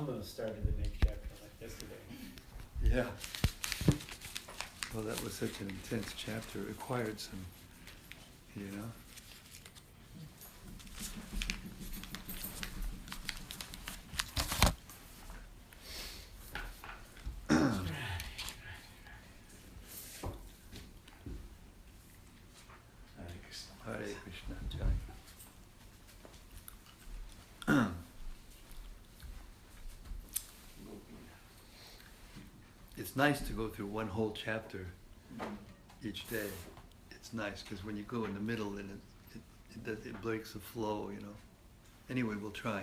almost started the next chapter like yesterday. Yeah. Well, that was such an intense chapter. It required some, you know. Hare Krishna. Jai. It's nice to go through one whole chapter each day. It's nice because when you go in the middle, then it breaks the flow, you know. Anyway, we'll try.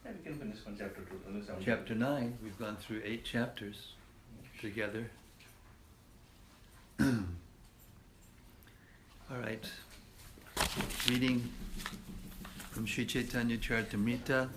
Yeah, we can finish one chapter too. Chapter 9, we've gone through 8 chapters together. All right. Reading from Sri Caitanya-caritamrta.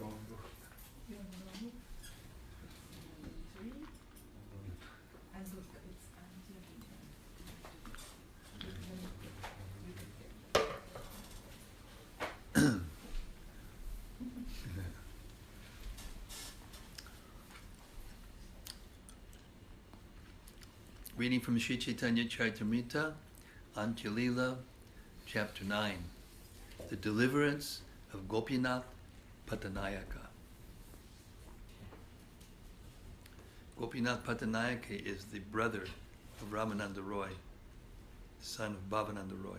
Reading from Sri Caitanya-caritamrta, Antya-lila, Chapter 9, The Deliverance of Gopinath, Pattanayaka. Gopinath Pattanayaka is the brother of Ramananda Roy, son of Bhavananda Roy.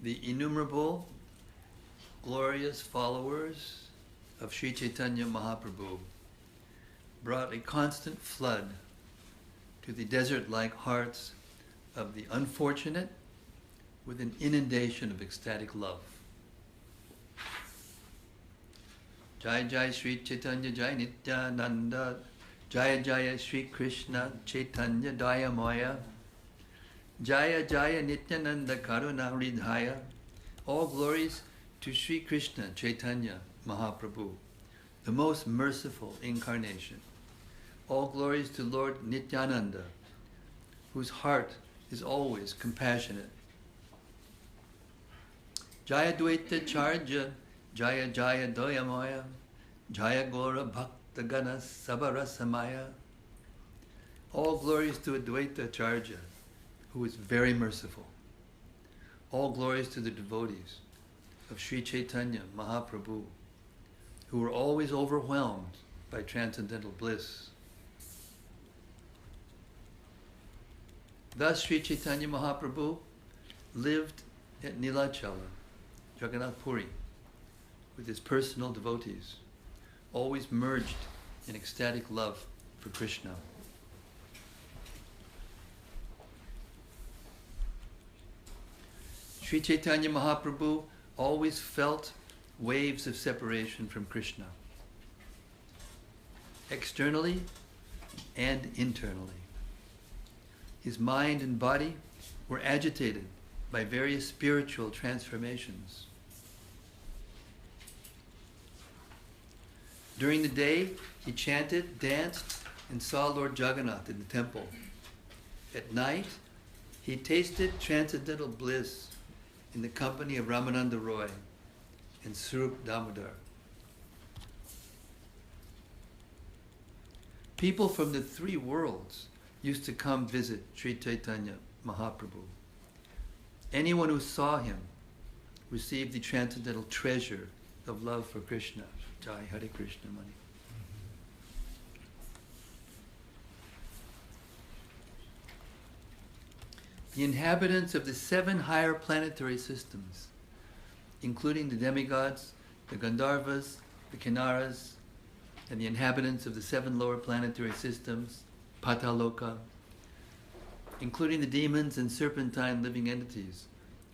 The innumerable glorious followers of Sri Caitanya Mahaprabhu brought a constant flood to the desert-like hearts of the unfortunate with an inundation of ecstatic love. Jai Jai Sri Caitanya Jai Nityananda, Jaya Jaya Sri Krishna Chaitanya Dayamaya, Jaya Jaya Nityananda Karuna Hridhaya. All glories to Sri Krishna Chaitanya Mahaprabhu, the most merciful incarnation. All glories to Lord Nityananda, whose heart is always compassionate. Jaya Dvaita Charja, Jaya Jaya Doyamaya, Jaya Gora Bhakta Gana Sabarasamaya. All glories to Advaita Charja, who is very merciful. All glories to the devotees of Sri Caitanya Mahaprabhu, who were always overwhelmed by transcendental bliss. Thus Sri Caitanya Mahaprabhu lived at Nilachala, Jagannath Puri, with his personal devotees, always merged in ecstatic love for Krishna. Sri Caitanya Mahaprabhu always felt waves of separation from Krishna, externally and internally. His mind and body were agitated by various spiritual transformations. During the day, he chanted, danced, and saw Lord Jagannath in the temple. At night, he tasted transcendental bliss in the company of Ramananda Roy and Swarup Damodar. People from the 3 worlds used to come visit Sri Caitanya Mahaprabhu. Anyone who saw him received the transcendental treasure of love for Krishna. Jai Hare Krishna Mani. The inhabitants of the 7 higher planetary systems, including the demigods, the Gandharvas, the Kinnaras, and the inhabitants of the 7 lower planetary systems, Pataloka, including the demons and serpentine living entities,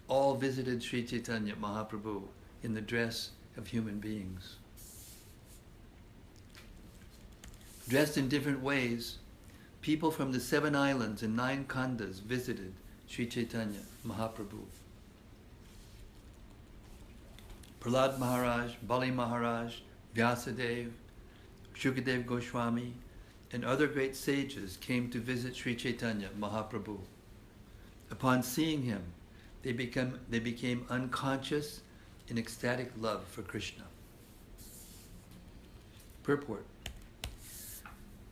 all visited Sri Caitanya Mahaprabhu in the dress of human beings. Dressed in different ways, people from the 7 islands and 9 khandas visited Sri Caitanya Mahaprabhu. Prahlad Maharaj, Bali Maharaj, Vyasadeva, Shukadev Goswami, and other great sages came to visit Sri Chaitanya Mahaprabhu. Upon seeing him, they became unconscious in ecstatic love for Krishna. Purport.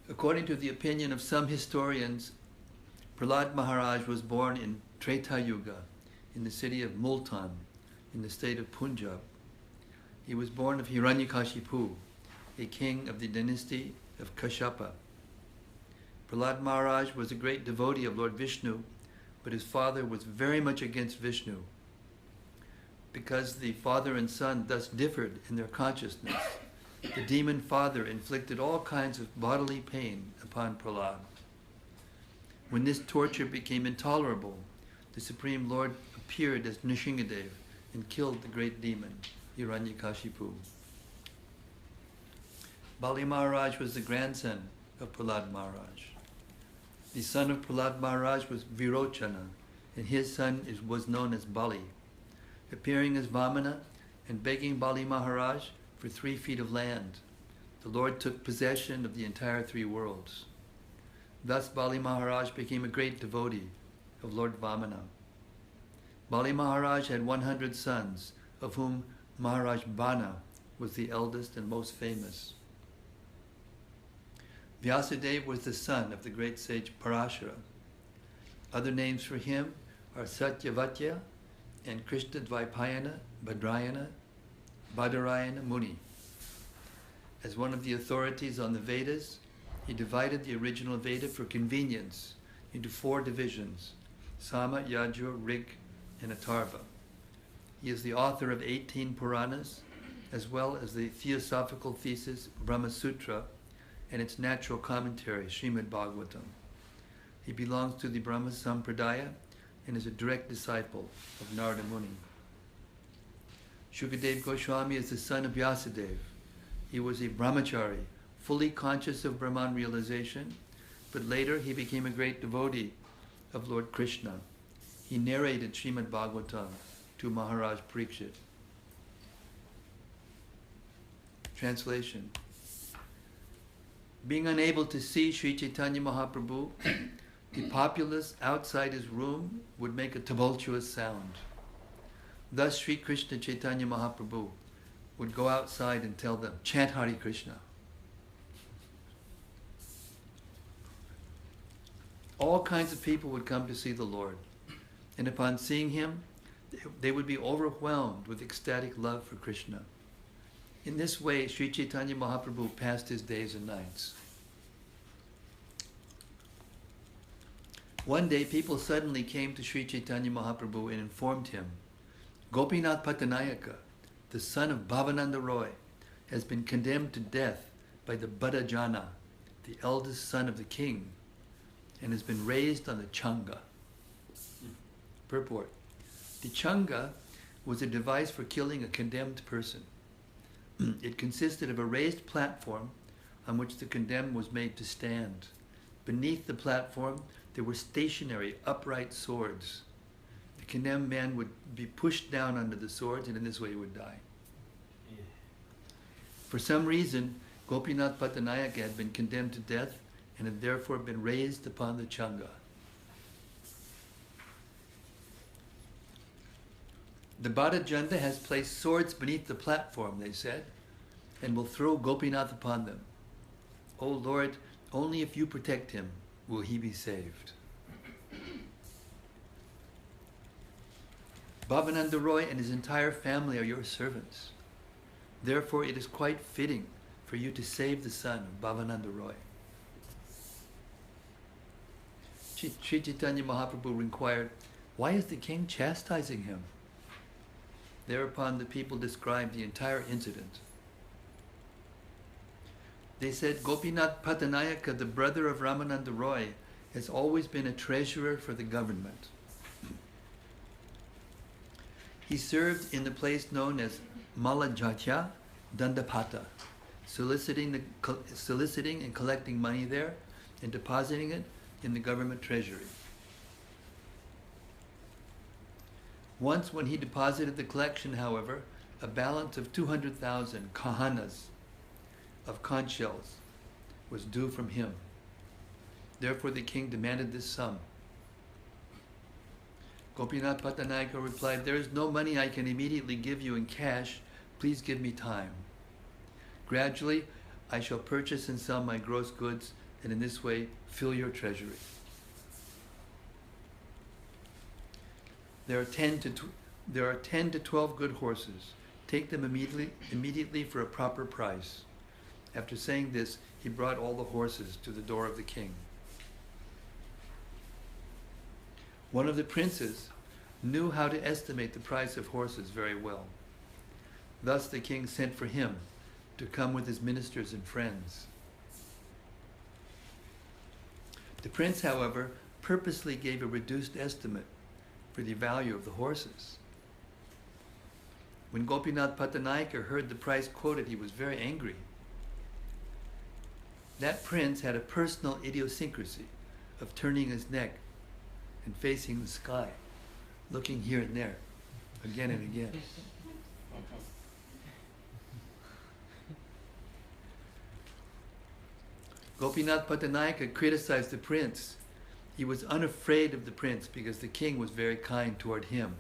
According to the opinion of some historians, Prahlad Maharaj was born in Treta Yuga in the city of Multan in the state of Punjab. He was born of Hiranyakashipu, a king of the dynasty of Kashyapa. Prahlad Maharaj was a great devotee of Lord Vishnu, but his father was very much against Vishnu. Because the father and son thus differed in their consciousness, the demon father inflicted all kinds of bodily pain upon Prahlad. When this torture became intolerable, the Supreme Lord appeared as Nrsingadev and killed the great demon, Hiranyakashipu. Bali Maharaj was the grandson of Prahlad Maharaj. The son of Prahlad Maharaj was Virochana, and his son was known as Bali. Appearing as Vamana and begging Bali Maharaj for 3 feet of land, the Lord took possession of the entire 3 worlds. Thus Bali Maharaj became a great devotee of Lord Vamana. Bali Maharaj had 100 sons, of whom Maharaj Bana was the eldest and most famous. Vyasadeva was the son of the great sage Parashara. Other names for him are Satyavatya and Krishna Dvaipayana Badarayana Muni. As one of the authorities on the Vedas, he divided the original Veda for convenience into 4 divisions: Sama, Yajur, Rig, and Atharva. He is the author of 18 Puranas, as well as the theosophical thesis Brahma Sutra and its natural commentary, Srimad Bhagavatam. He belongs to the Brahma Sampradaya and is a direct disciple of Narada Muni. Shukadev Goswami is the son of Vyasadeva. He was a brahmachari, fully conscious of Brahman realization, but later he became a great devotee of Lord Krishna. He narrated Srimad Bhagavatam to Maharaj Parikshit. Translation. Being unable to see Sri Chaitanya Mahaprabhu, the populace outside his room would make a tumultuous sound. Thus Sri Krishna Chaitanya Mahaprabhu would go outside and tell them, chant Hare Krishna. All kinds of people would come to see the Lord, and upon seeing him, they would be overwhelmed with ecstatic love for Krishna. In this way, Sri Chaitanya Mahaprabhu passed his days and nights. One day, people suddenly came to Sri Chaitanya Mahaprabhu and informed him, Gopinath Pattanayaka, the son of Bhavananda Roy, has been condemned to death by the Badajana, the eldest son of the king, and has been raised on the Changa. Purport. The Changa was a device for killing a condemned person. It consisted of a raised platform on which the condemned was made to stand. Beneath the platform, there were stationary, upright swords. The condemned man would be pushed down under the swords, and in this way he would die. For some reason, Gopinath Pattanayaka had been condemned to death and had therefore been raised upon the Changa. The Badajanda has placed swords beneath the platform, they said, and will throw Gopinath upon them. O Lord, only if you protect him will he be saved. Bhavananda Roy and his entire family are your servants. Therefore, it is quite fitting for you to save the son of Bhavananda Roy. Sri Chaitanya Mahaprabhu inquired, why is the king chastising him? Thereupon the people described the entire incident. They said, Gopinath Pattanayaka, the brother of Ramananda Roy, has always been a treasurer for the government. He served in the place known as Malajatya Dandapata, soliciting and collecting money there and depositing it in the government treasury. Once when he deposited the collection, however, a balance of 200,000 kahanas of conch shells was due from him. Therefore the king demanded this sum. Gopinath Pattanayaka replied, "There is no money I can immediately give you in cash. Please give me time. Gradually, I shall purchase and sell my gross goods, and in this way fill your treasury." There are 10 to 12 good horses. Take them immediately for a proper price. After saying this, he brought all the horses to the door of the king. One of the princes knew how to estimate the price of horses very well. Thus the king sent for him to come with his ministers and friends. The prince, however, purposely gave a reduced estimate for the value of the horses. When Gopinath Pattanayaka heard the price quoted, he was very angry. That prince had a personal idiosyncrasy of turning his neck and facing the sky, looking here and there, again and again. Gopinath Pattanayaka criticized the prince. He was unafraid of the prince because the king was very kind toward him.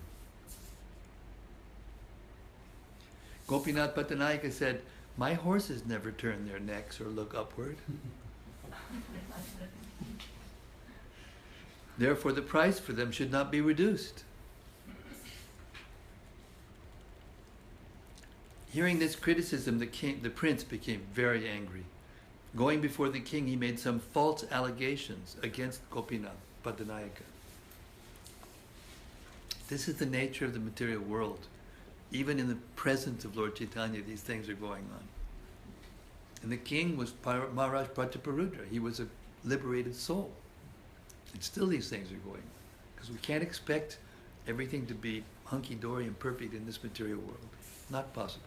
Gopinath Pattanayaka said, "My horses never turn their necks or look upward. Therefore the price for them should not be reduced." Hearing this criticism, the prince became very angry. Going before the king, he made some false allegations against Gopinath Pattanayaka. This is the nature of the material world. Even in the presence of Lord Chaitanya, these things are going on. And the king was Maharaj Prataparudra. He was a liberated soul. And still these things are going on. Because we can't expect everything to be hunky-dory and perfect in this material world. Not possible.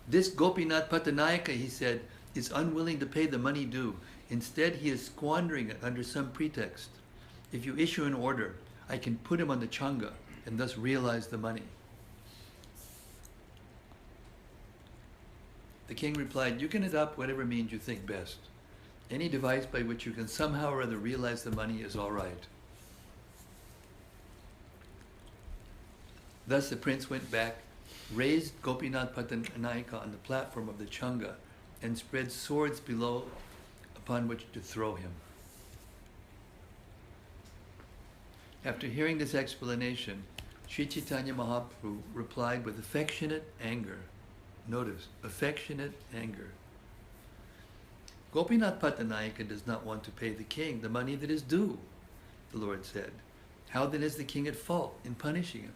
This Gopinath Pattanayaka, he said, is unwilling to pay the money due. Instead, he is squandering it under some pretext. If you issue an order, I can put him on the changa and thus realize the money. The king replied, "You can adopt whatever means you think best. Any device by which you can somehow or other realize the money is all right." Thus the prince went back, raised Gopinath Pattanayaka on the platform of the changa, and spread swords below upon which to throw him. After hearing this explanation, Sri Caitanya Mahaprabhu replied with affectionate anger. Notice, affectionate anger. Gopinath Pattanayaka does not want to pay the king the money that is due, the Lord said. How then is the king at fault in punishing him?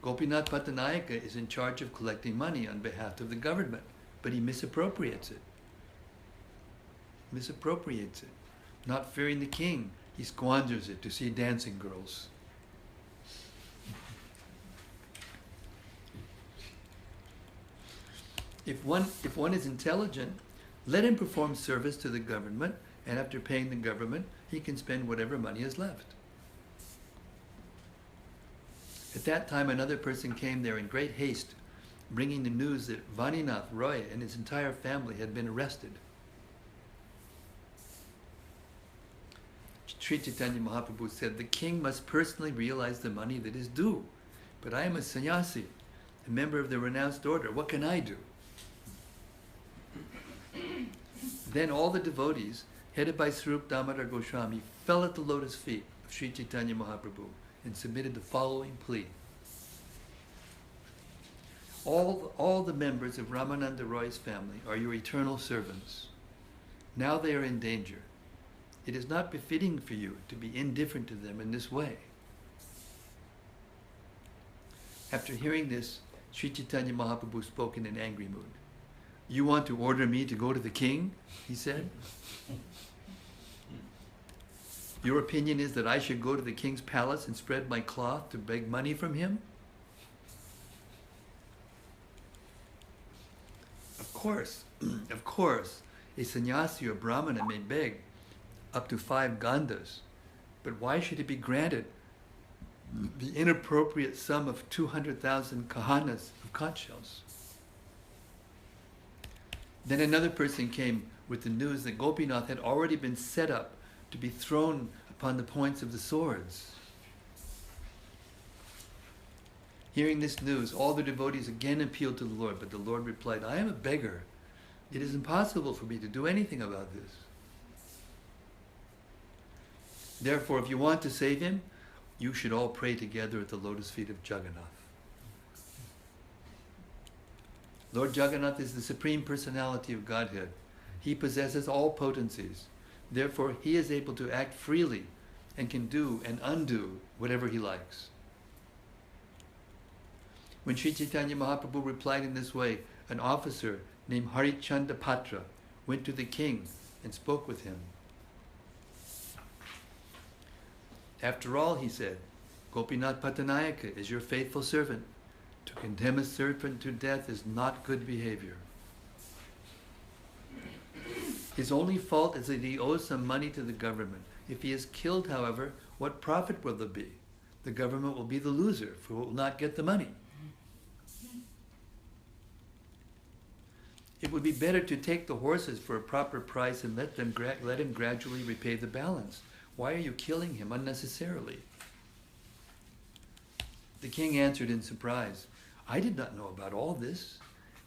Gopinath Pattanayaka is in charge of collecting money on behalf of the government, but he misappropriates it. Not fearing the king, he squanders it to see dancing girls. If one is intelligent, let him perform service to the government, and after paying the government, he can spend whatever money is left. At that time, another person came there in great haste, bringing the news that Vaninath Roy and his entire family had been arrested. Sri Caitanya Mahaprabhu said, "The king must personally realize the money that is due. But I am a sannyasi, a member of the renounced order. What can I do?" Then all the devotees, headed by Swarup Damodar Goswami, fell at the lotus feet of Sri Caitanya Mahaprabhu and submitted the following plea. All the members of Ramananda Roy's family are your eternal servants. Now they are in danger. It is not befitting for you to be indifferent to them in this way. After hearing this, Sri Caitanya Mahaprabhu spoke in an angry mood. "You want to order me to go to the king?" he said. "Your opinion is that I should go to the king's palace and spread my cloth to beg money from him?" Of course, a sannyasi or brahmana may beg up to 5 gandas, but why should it be granted the inappropriate sum of 200,000 kahanas of conch shells? Then another person came with the news that Gopinath had already been set up to be thrown upon the points of the swords. Hearing this news, all the devotees again appealed to the Lord, but the Lord replied, I am a beggar. It is impossible for me to do anything about this. Therefore, if you want to save him, you should all pray together at the lotus feet of Jagannath. Lord Jagannath is the Supreme Personality of Godhead. He possesses all potencies. Therefore, he is able to act freely and can do and undo whatever he likes. When Sri Caitanya Mahaprabhu replied in this way, an officer named Harichandra Patra went to the king and spoke with him. After all, he said, Gopinath Pattanayaka is your faithful servant. To condemn a servant to death is not good behavior. His only fault is that he owes some money to the government. If he is killed, however, what profit will there be? The government will be the loser, for it will not get the money. It would be better to take the horses for a proper price and let him gradually repay the balance. Why are you killing him unnecessarily? The king answered in surprise, I did not know about all this.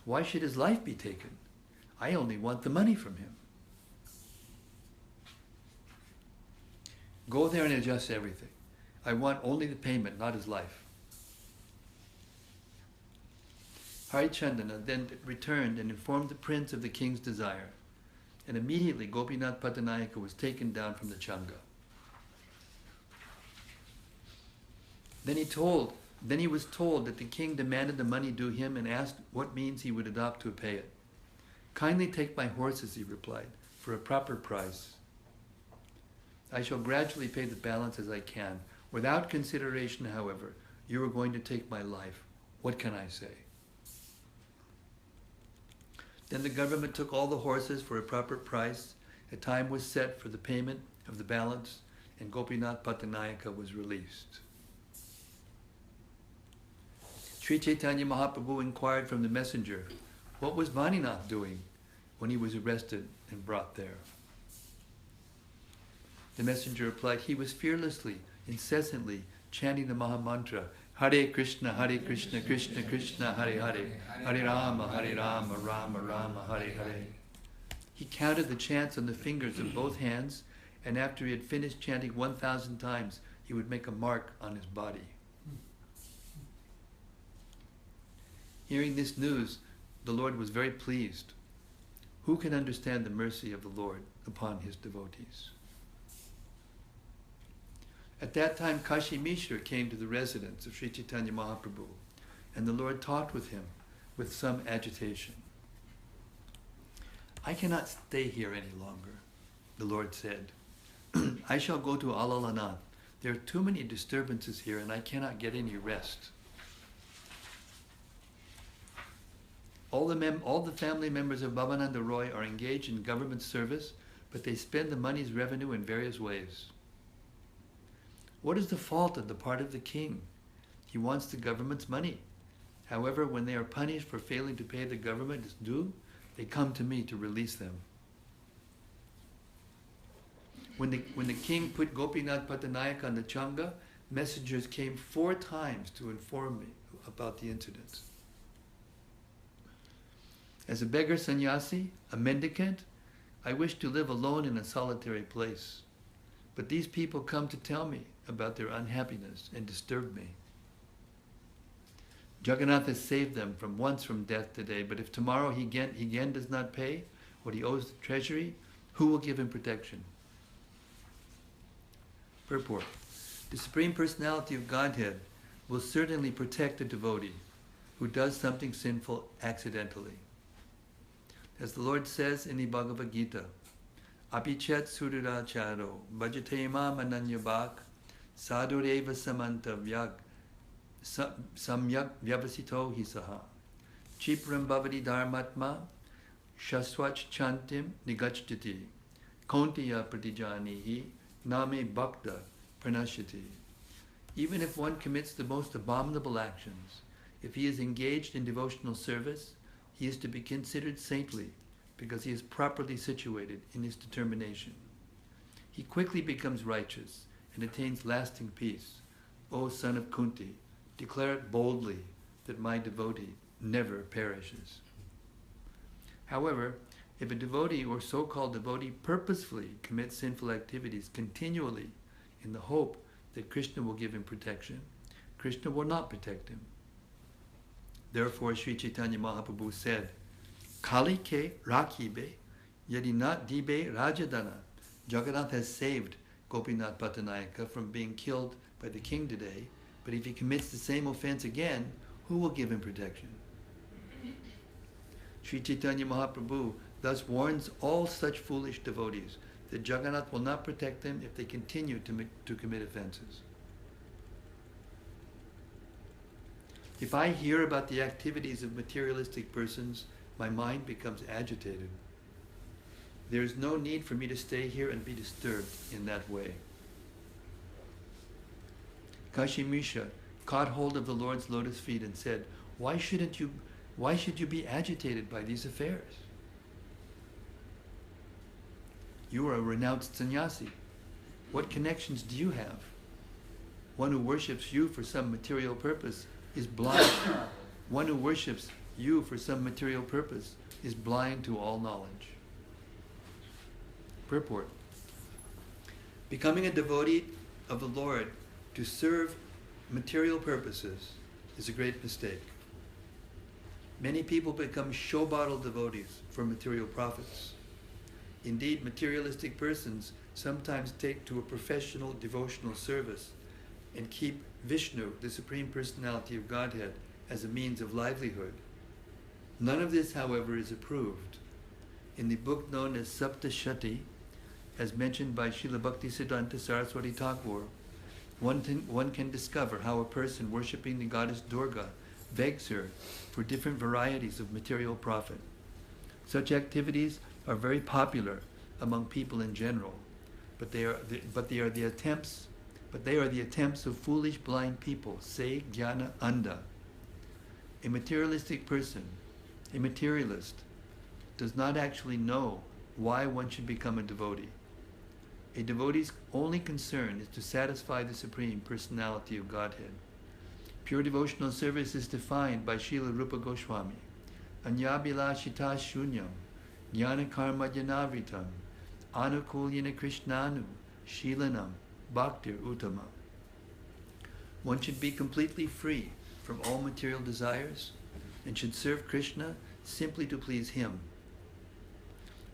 Why should his life be taken? I only want the money from him. Go there and adjust everything. I want only the payment, not his life. Harichandana then returned and informed the prince of the king's desire. And immediately Gopinath Pattanayaka was taken down from the Changa. Then he was told that the king demanded the money due him and asked what means he would adopt to pay it. Kindly take my horses, he replied, for a proper price. I shall gradually pay the balance as I can. Without consideration, however, you are going to take my life. What can I say? Then the government took all the horses for a proper price. A time was set for the payment of the balance, and Gopinath Pattanayaka was released. Sri Caitanya Mahaprabhu inquired from the messenger, what was Vaninath doing when he was arrested and brought there? The messenger replied, he was fearlessly, incessantly chanting the Maha Mantra, Hare Krishna, Krishna Krishna, Hare Hare, Hare Rama, Rama Rama, Hare Hare. He counted the chants on the fingers of both hands, and after he had finished chanting 1,000 times, he would make a mark on his body. Hearing this news, the Lord was very pleased. Who can understand the mercy of the Lord upon his devotees? At that time, Kashi Mishra came to the residence of Sri Caitanya Mahaprabhu, and the Lord talked with him with some agitation. I cannot stay here any longer, the Lord said. I shall go to Alalanath. There are too many disturbances here, and I cannot get any rest. All the family members of Bhavananda Roy are engaged in government service, but they spend the money's revenue in various ways. What is the fault on the part of the king? He wants the government's money. However, when they are punished for failing to pay the government its due, they come to me to release them. When the king put Gopinath Pattanayaka on the Changa, messengers came 4 times to inform me about the incident. As a beggar sannyasi, a mendicant, I wish to live alone in a solitary place. But these people come to tell me about their unhappiness and disturb me. Jagannath has saved them once from death today, but if tomorrow he again does not pay what he owes the treasury, who will give him protection? Purport. The Supreme Personality of Godhead will certainly protect a devotee who does something sinful accidentally. As the Lord says in the Bhagavad Gita, Apichet Sururacharo Bhajatema Mananyabhak Sadureva Samanta Vyag Samyak Vyavasito Hisaha Chipram Bhavati Dharmatma Shaswach Chantim Nigachjati Kontiya Pratijanihi Name Bhakta Pranashati. Even if one commits the most abominable actions, if he is engaged in devotional service, he is to be considered saintly, because he is properly situated in his determination. He quickly becomes righteous and attains lasting peace. O son of Kunti, declare it boldly that my devotee never perishes. However, if a devotee or so-called devotee purposefully commits sinful activities continually in the hope that Krishna will give him protection, Krishna will not protect him. Therefore, Sri Caitanya Mahaprabhu said, Kali ke rakhibe, yadi not dibe rajadana. Jagannath has saved Gopinath Pattanayaka from being killed by the king today, but if he commits the same offense again, who will give him protection? Sri Caitanya Mahaprabhu thus warns all such foolish devotees that Jagannath will not protect them if they continue to commit offenses. If I hear about the activities of materialistic persons, my mind becomes agitated. There is no need for me to stay here and be disturbed in that way. Kashi Misha caught hold of the Lord's lotus feet and said, why should you be agitated by these affairs? You are a renounced sannyasi. What connections do you have? One who worships you for some material purpose is blind. One who worships you for some material purpose is blind to all knowledge. Purport. Becoming a devotee of the Lord to serve material purposes is a great mistake. Many people become show-bottle devotees for material profits. Indeed, materialistic persons sometimes take to a professional devotional service and keep Vishnu, the Supreme Personality of Godhead, as a means of livelihood. None of this, however, is approved. In the book known as Saptashati, as mentioned by Srila Bhaktisiddhanta Saraswati Thakur, one can discover how a person worshipping the goddess Durga begs her for different varieties of material profit. Such activities are very popular among people in general, but they are the attempts of foolish blind people, say jnana anda. A materialistic person, a materialist, does not actually know why one should become a devotee. A devotee's only concern is to satisfy the Supreme Personality of Godhead. Pure devotional service is defined by Srila Rupa Goswami. Anyabhilashita shunyam, jnana karma janavritam, anukulyana krishnanu, shilanam, bhaktir uttama. One should be completely free from all material desires and should serve Krishna simply to please him.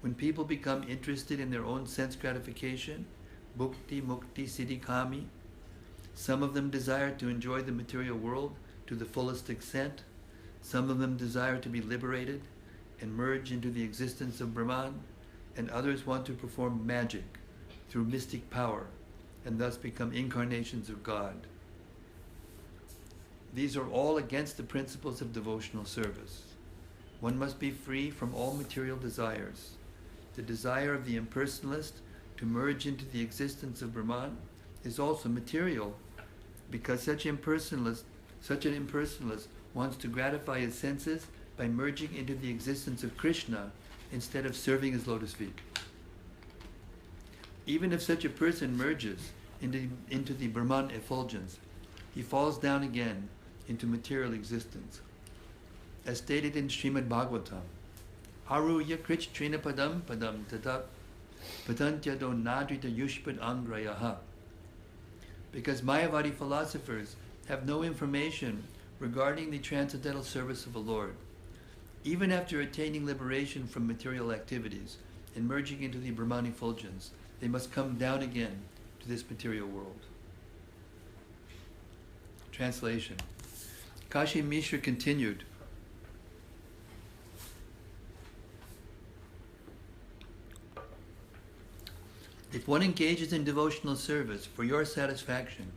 When people become interested in their own sense gratification, bhukti, mukti, siddhikami, some of them desire to enjoy the material world to the fullest extent, some of them desire to be liberated and merge into the existence of Brahman, and others want to perform magic through mystic power and thus become incarnations of God. These are all against the principles of devotional service. One must be free from all material desires. The desire of the impersonalist to merge into the existence of Brahman is also material, because such an impersonalist wants to gratify his senses by merging into the existence of Krishna instead of serving his lotus feet. Even if such a person merges into the Brahman effulgence, he falls down again into material existence. As stated in Srimad Bhagavatam, Aruya krich trina padam padam tatat patantyado nadrita yushpad angrayaha. Because Mayavadi philosophers have no information regarding the transcendental service of the Lord. Even after attaining liberation from material activities and merging into the Brahman effulgence, they must come down again to this material world. Translation. Kashi Mishra continued, if one engages in devotional service for your satisfaction,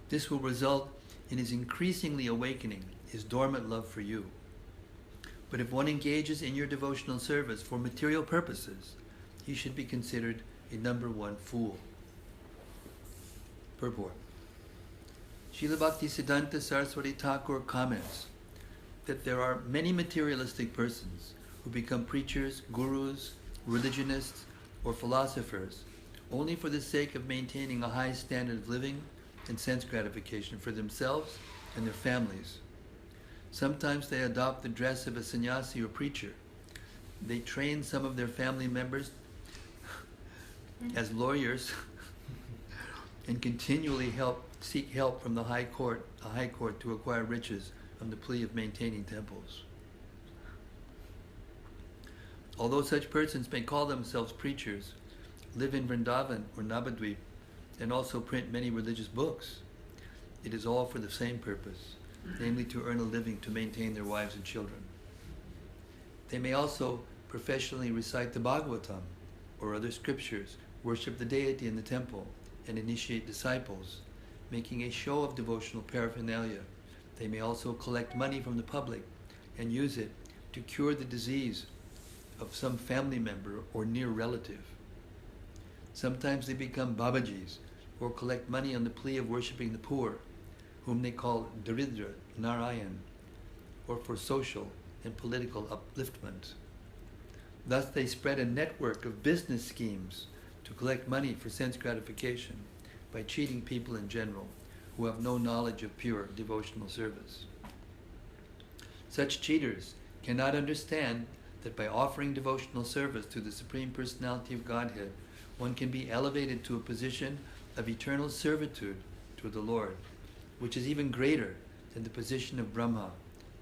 this will result in his increasingly awakening his dormant love for you. But if one engages in your devotional service for material purposes, he should be considered a number one fool. Purport. Srila Bhaktisiddhanta Saraswati Thakur comments that there are many materialistic persons who become preachers, gurus, religionists, or philosophers only for the sake of maintaining a high standard of living and sense gratification for themselves and their families. Sometimes they adopt the dress of a sannyasi or preacher. They train some of their family members as lawyers and continually seek help from the high court to acquire riches on the plea of maintaining temples. Although such persons may call themselves preachers, live in Vrindavan or Navadvip, and also print many religious books, it is all for the same purpose, namely to earn a living to maintain their wives and children. They may also professionally recite the Bhagavatam or other scriptures, worship the deity in the temple, and initiate disciples, making a show of devotional paraphernalia. They may also collect money from the public and use it to cure the disease of some family member or near relative. Sometimes they become Babajis or collect money on the plea of worshipping the poor, whom they call Daridra, Narayan, or for social and political upliftment. Thus they spread a network of business schemes to collect money for sense gratification by cheating people in general who have no knowledge of pure devotional service. Such cheaters cannot understand that by offering devotional service to the Supreme Personality of Godhead, one can be elevated to a position of eternal servitude to the Lord, which is even greater than the position of Brahma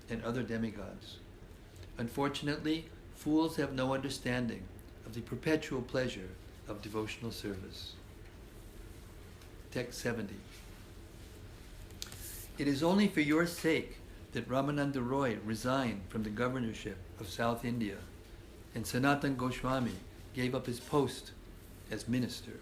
and other demigods. Unfortunately, fools have no understanding of the perpetual pleasure of devotional service. Text 70. It is only for your sake that Ramananda Roy resigned from the governorship of South India, and Sanatan Goswami gave up his post as minister.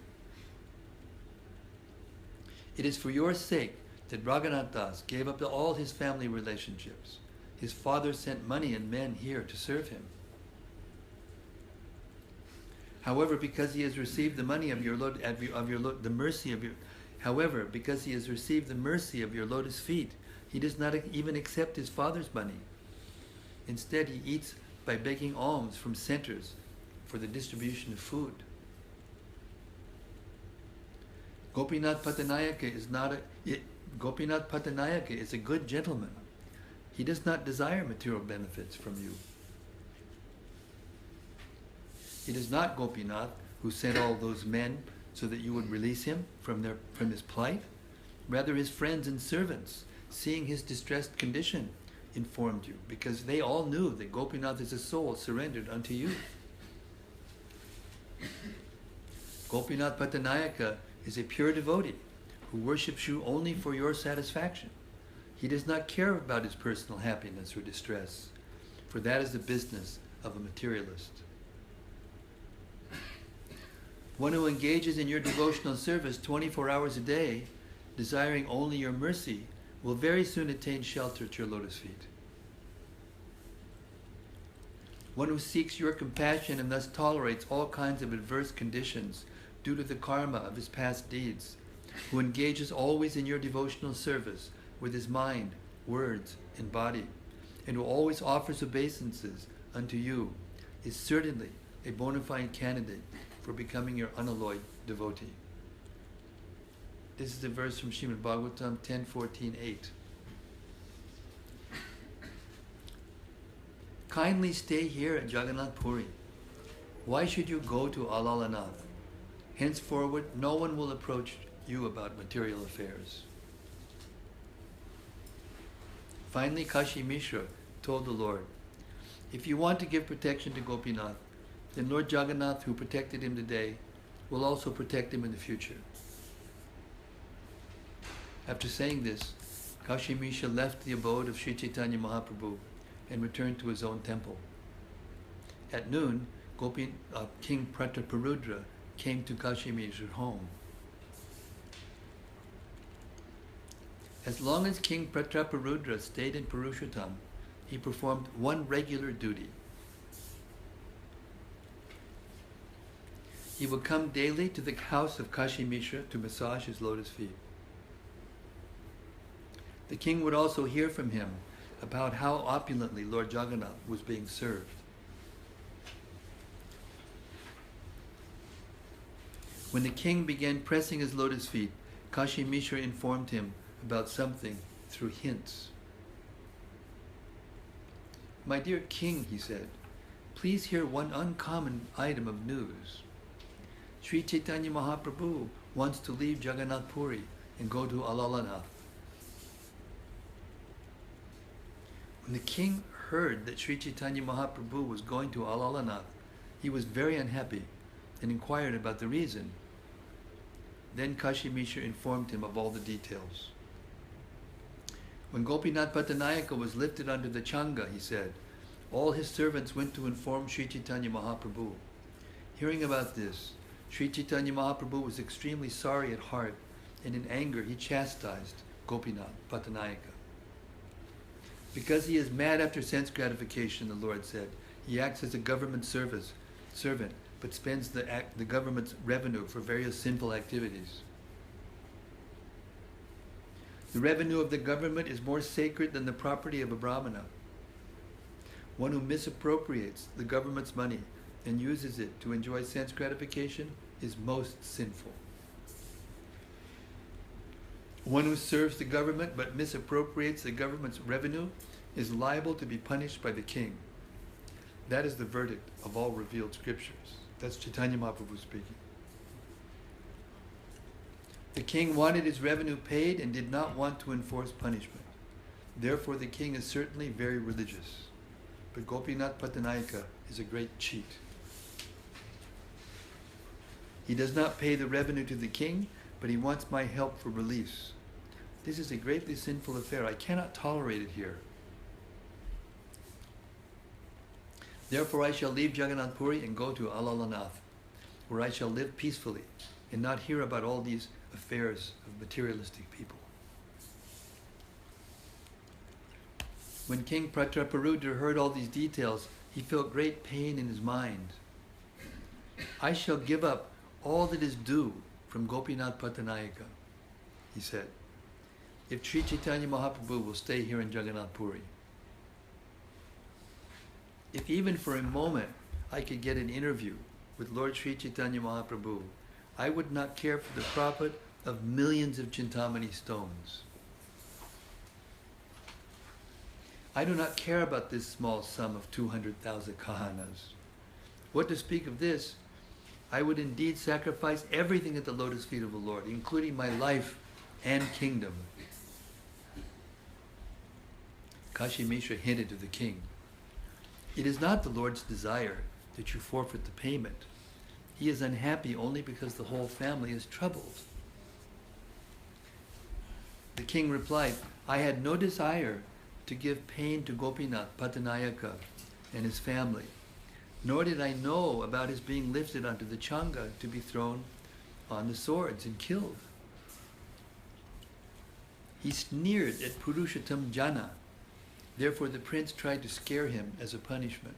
It is for your sake that Raghunath Das gave up all his family relationships. His father sent money and men here to serve him. However, because he has received the money of the mercy of your lotus feet, he does not even accept his father's money. Instead, he eats by begging alms from centers for the distribution of food. Gopinath Pattanayaka is a good gentleman. He does not desire material benefits from you. It is not Gopinath who sent all those men so that you would release him from his plight. Rather, his friends and servants, seeing his distressed condition, informed you, because they all knew that Gopinath is a soul surrendered unto you. Gopinath Pattanayaka is a pure devotee who worships you only for your satisfaction. He does not care about his personal happiness or distress, for that is the business of a materialist. One who engages in your devotional service 24 hours a day, desiring only your mercy, will very soon attain shelter at your lotus feet. One who seeks your compassion and thus tolerates all kinds of adverse conditions due to the karma of his past deeds, who engages always in your devotional service with his mind, words, and body, and who always offers obeisances unto you, is certainly a bona fide candidate for becoming your unalloyed devotee. This is a verse from Srimad Bhagavatam 10:14-8. Kindly stay here at Jagannath Puri. Why should you go to Alalanath? Henceforward, no one will approach you about material affairs. Finally, Kashi Mishra told the Lord, if you want to give protection to Gopinath, then Lord Jagannath, who protected him today, will also protect him in the future. After saying this, Kashi Mishra left the abode of Sri Caitanya Mahaprabhu and returned to his own temple. At noon, King Prataparudra came to Kashi Mishra's home. As long as King Prataparudra stayed in Purushottam, he performed one regular duty. He would come daily to the house of Kashi Mishra to massage his lotus feet. The king would also hear from him about how opulently Lord Jagannath was being served. When the king began pressing his lotus feet, Kashi Mishra informed him about something through hints. "My dear king," he said, "please hear one uncommon item of news. Sri Caitanya Mahaprabhu wants to leave Jagannath Puri and go to Alalanath." When the king heard that Sri Caitanya Mahaprabhu was going to Alalanath, he was very unhappy and inquired about the reason. Then Kashi Mishra informed him of all the details. When Gopinath Pattanayaka was lifted under the Changa, he said, all his servants went to inform Sri Caitanya Mahaprabhu. Hearing about this, Sri Caitanya Mahaprabhu was extremely sorry at heart, and in anger he chastised Gopinath Pattanayaka. Because he is mad after sense gratification, the Lord said, he acts as a government servant, but spends the government's revenue for various sinful activities. The revenue of the government is more sacred than the property of a brahmana. One who misappropriates the government's money and uses it to enjoy sense gratification is most sinful. One who serves the government but misappropriates the government's revenue is liable to be punished by the king. That is the verdict of all revealed scriptures. That's Chaitanya Mahaprabhu speaking. The king wanted his revenue paid and did not want to enforce punishment. Therefore the king is certainly very religious. But Gopinath Pattanayaka is a great cheat. He does not pay the revenue to the king, but he wants my help for release. This is a greatly sinful affair. I cannot tolerate it here. Therefore I shall leave Jagannath Puri and go to Alalanath, where I shall live peacefully and not hear about all these affairs of materialistic people. When King Pratraparudra heard all these details, he felt great pain in his mind. I shall give up all that is due from Gopinath Pattanayaka, he said, if Sri Caitanya Mahaprabhu will stay here in Jagannath Puri. If even for a moment I could get an interview with Lord Sri Caitanya Mahaprabhu, I would not care for the profit of millions of Chintamani stones. I do not care about this small sum of 200,000 kahanas. What to speak of this, I would indeed sacrifice everything at the lotus feet of the Lord, including my life and kingdom. Kashi Mishra hinted to the king, it is not the Lord's desire that you forfeit the payment. He is unhappy only because the whole family is troubled. The king replied, I had no desire to give pain to Gopinath Pattanayaka and his family, nor did I know about his being lifted onto the Changa to be thrown on the swords and killed. He sneered at Purushottam Jana. Therefore the prince tried to scare him as a punishment.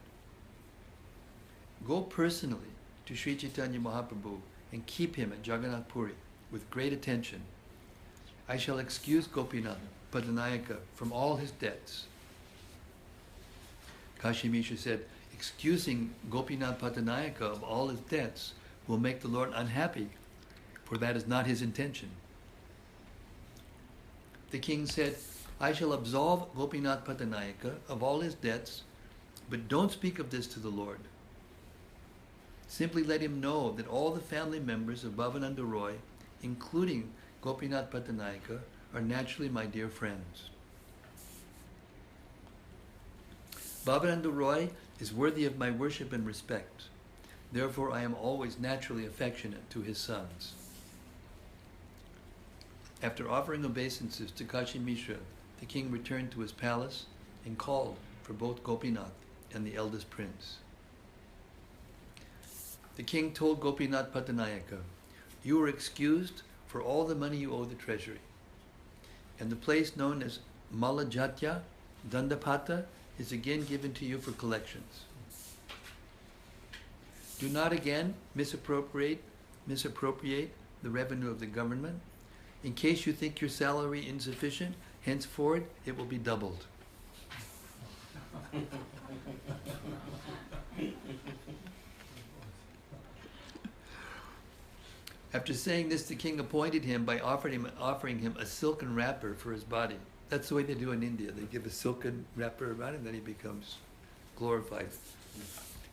Go personally to Sri Caitanya Mahaprabhu and keep him at Jagannath Puri with great attention. I shall excuse Gopinath Pattanayaka from all his debts. Kashi Mishra said, excusing Gopinath Pattanayaka of all his debts will make the Lord unhappy, for that is not his intention. The king said, I shall absolve Gopinath Pattanayaka of all his debts, but don't speak of this to the Lord. Simply let him know that all the family members of Bhavananda Roy, including Gopinath Pattanayaka, are naturally my dear friends. Bhavananda Roy is worthy of my worship and respect. Therefore I am always naturally affectionate to his sons. After offering obeisances to Kashi Mishra, the king returned to his palace and called for both Gopinath and the eldest prince. The king told Gopinath Pattanayaka, you are excused for all the money you owe the treasury, and the place known as Malajatya Dandapata is again given to you for collections. Do not again misappropriate the revenue of the government. In case you think your salary insufficient, henceforth it will be doubled. After saying this, the king appointed him by offering him a silken wrapper for his body. That's the way they do in India. They give a silken wrapper around him, and then he becomes glorified.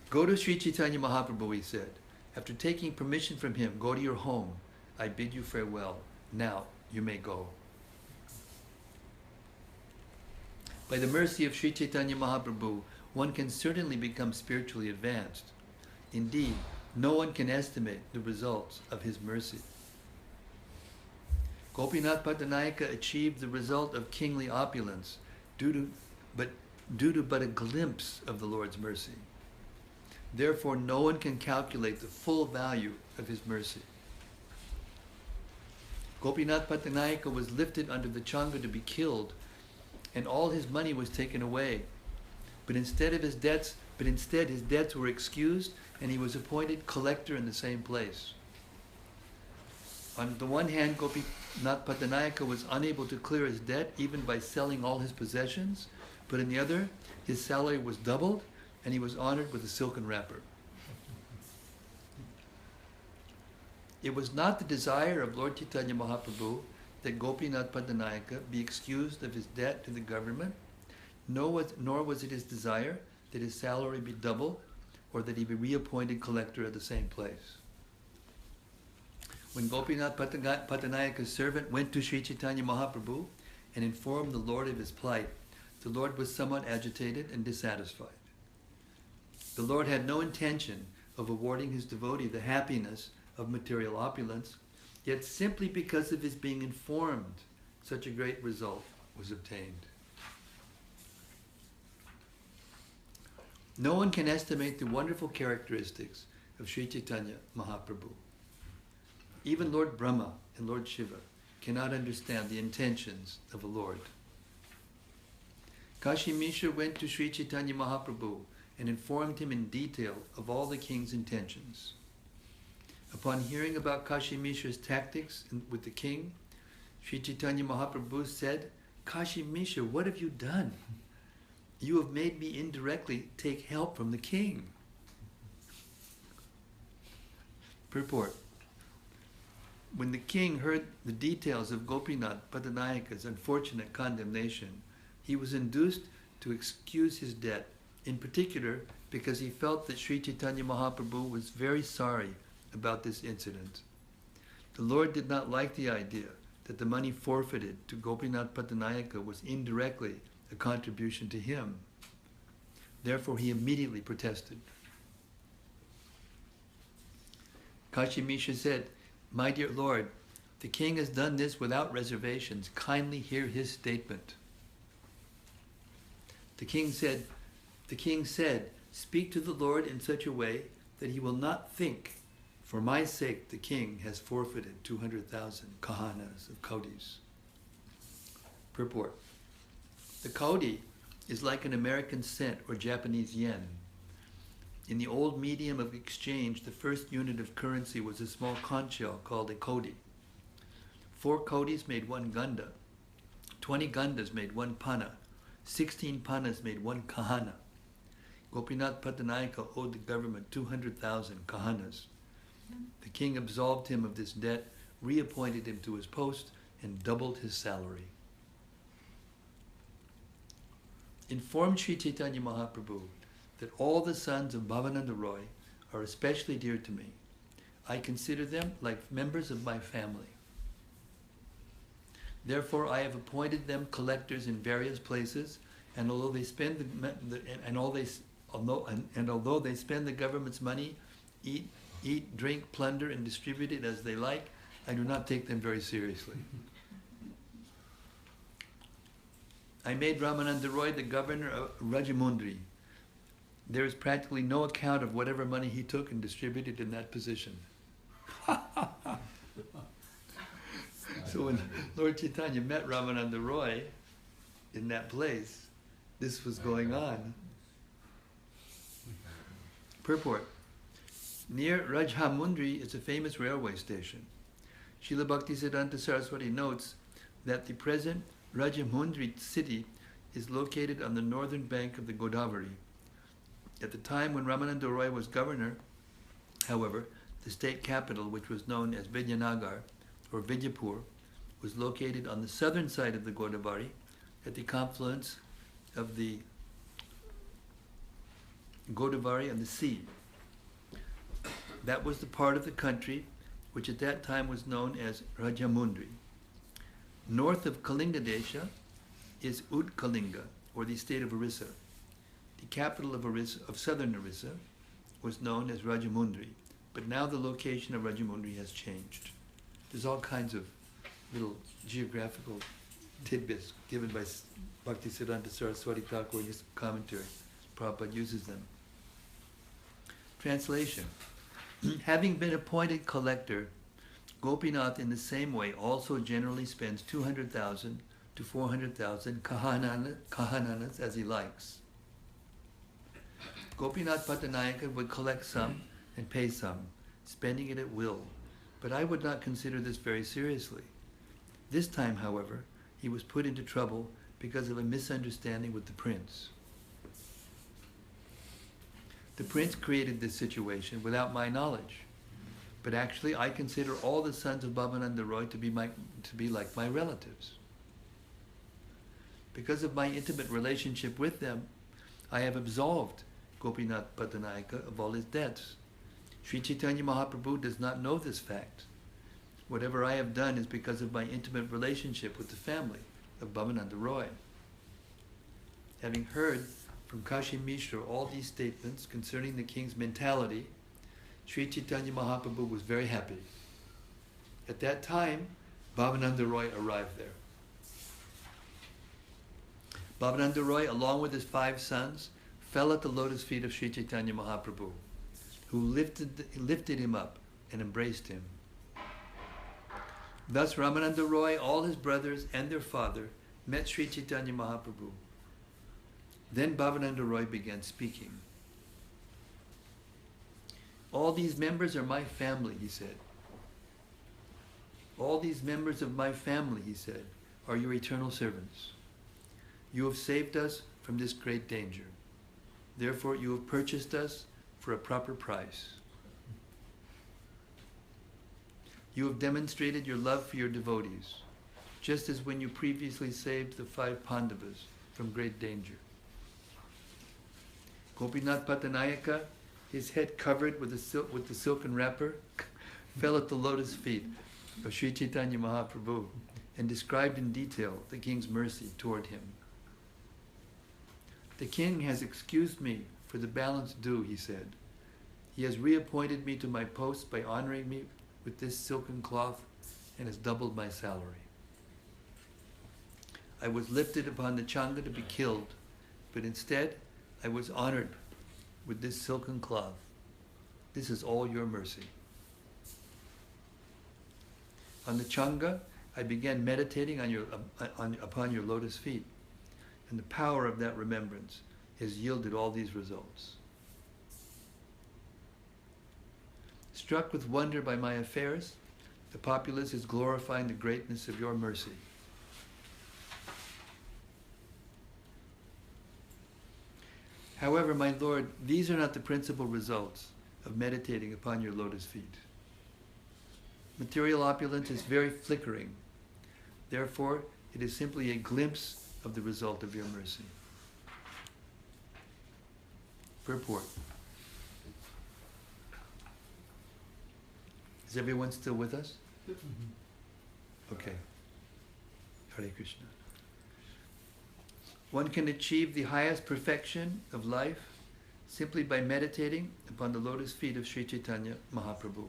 Go to Sri Caitanya Mahaprabhu, he said. After taking permission from him, go to your home. I bid you farewell. Now you may go. By the mercy of Sri Caitanya Mahaprabhu, one can certainly become spiritually advanced. Indeed, no one can estimate the results of his mercy. Gopinath Pattanayaka achieved the result of kingly opulence due to but a glimpse of the Lord's mercy. Therefore, no one can calculate the full value of his mercy. Gopinath Pattanayaka was lifted under the changa to be killed, and all his money was taken away. But instead his debts were excused, and he was appointed collector in the same place. On the one hand, Gopinath Pattanayaka was unable to clear his debt even by selling all his possessions, but on the other, his salary was doubled, and he was honored with a silken wrapper. It was not the desire of Lord Chaitanya Mahaprabhu that Gopinath Pattanayaka be excused of his debt to the government, nor was it his desire that his salary be doubled or that he be reappointed collector at the same place. When Gopinath Pattanayaka's servant went to Sri Caitanya Mahaprabhu and informed the Lord of his plight, the Lord was somewhat agitated and dissatisfied. The Lord had no intention of awarding his devotee the happiness of material opulence, yet simply because of his being informed, such a great result was obtained. No one can estimate the wonderful characteristics of Sri Caitanya Mahaprabhu. Even Lord Brahma and Lord Shiva cannot understand the intentions of a Lord. Kashi Mishra went to Sri Caitanya Mahaprabhu and informed him in detail of all the king's intentions. Upon hearing about Kashi Mishra's tactics with the king, Sri Caitanya Mahaprabhu said, "Kashi Mishra, what have you done? You have made me indirectly take help from the king." Purport. When the king heard the details of Gopinath Pattanayaka's unfortunate condemnation, he was induced to excuse his debt, in particular because he felt that Sri Caitanya Mahaprabhu was very sorry about this incident. The Lord did not like the idea that the money forfeited to Gopinath Pattanayaka was indirectly a contribution to him. Therefore, he immediately protested. Kashi Mishra said, "My dear Lord, the king has done this without reservations. Kindly hear his statement." The king said, "Speak to the Lord in such a way that he will not think, for my sake the king has forfeited 200,000 kahanas of kaudis." Purport. The kaudi is like an American cent or Japanese yen. In the old medium of exchange, the first unit of currency was a small conch shell called a kaudi. 4 kaudis made 1 ganda. 20 gandas made 1 panna. 16 pannas made 1 kahana. Gopinath Pattanayaka owed the government 200,000 kahanas. The king absolved him of this debt, reappointed him to his post, and doubled his salary. Inform Sri Caitanya Mahaprabhu that all the sons of Bhavananda Roy are especially dear to me. I consider them like members of my family. Therefore, I have appointed them collectors in various places, and although they spend although they spend the government's money, eat, drink, plunder, and distribute it as they like, I do not take them very seriously. I made Ramananda Roy the governor of Rajamundry. There is practically no account of whatever money he took and distributed in that position. So when Lord Chaitanya met Ramananda Roy in that place, this was going on. Purport. Near Rajamundry is a famous railway station. Srila Bhaktisiddhanta Saraswati notes that the present Rajamundry city is located on the northern bank of the Godavari. At the time when Ramananda Roy was governor, however, the state capital, which was known as Vidyanagar or Vidyapur, was located on the southern side of the Godavari at the confluence of the Godavari and the sea. That was the part of the country which at that time was known as Rajamundri. North of Kalinga Desha is Utkalinga, or the state of Orissa. The capital of Orissa, of southern Orissa, was known as Rajamundri, but now the location of Rajamundri has changed. There's all kinds of little geographical tidbits given by Bhaktisiddhanta Saraswati Thakur in his commentary. Prabhupada uses them. Translation. Having been appointed collector, Gopinath in the same way also generally spends 200,000 to 400,000 kahananas as he likes. Gopinath Pattanayaka would collect some and pay some, spending it at will, but I would not consider this very seriously. This time, however, he was put into trouble because of a misunderstanding with the prince. The prince created this situation without my knowledge, but actually I consider all the sons of Bhavananda Roy to be like my relatives. Because of my intimate relationship with them, I have absolved Gopinath Pattanayaka of all his debts. Sri Caitanya Mahaprabhu does not know this fact. Whatever I have done is because of my intimate relationship with the family of Bhavananda Roy. Having heard from Kashi Mishra all these statements concerning the king's mentality, Sri Caitanya Mahaprabhu was very happy. At that time, Bhavananda Roy arrived there. Bhavananda Roy, along with his 5 sons, fell at the lotus feet of Sri Caitanya Mahaprabhu, who lifted him up and embraced him. Thus Ramananda Roy, all his brothers and their father met Sri Caitanya Mahaprabhu. Then Bhavananda Roy began speaking. All these members are my family, he said. All these members of my family, he said, are your eternal servants. You have saved us from this great danger. Therefore, you have purchased us for a proper price. You have demonstrated your love for your devotees, just as when you previously saved the 5 Pandavas from great danger. Gopinath Pattanayaka, his head covered with the silken wrapper, fell at the lotus feet of Sri Caitanya Mahaprabhu and described in detail the king's mercy toward him. The king has excused me for the balance due, he said. He has reappointed me to my post by honoring me with this silken cloth and has doubled my salary. I was lifted upon the changa to be killed, but instead I was honored with this silken cloth. This is all your mercy. On the changa, I began meditating upon your lotus feet, and the power of that remembrance has yielded all these results. Struck with wonder by my affairs, the populace is glorifying the greatness of your mercy. However, my Lord, these are not the principal results of meditating upon your lotus feet. Material opulence is very flickering. Therefore, it is simply a glimpse of the result of your mercy. Purport. Is everyone still with us? Okay. Hare Krishna. One can achieve the highest perfection of life simply by meditating upon the lotus feet of Sri Caitanya Mahaprabhu.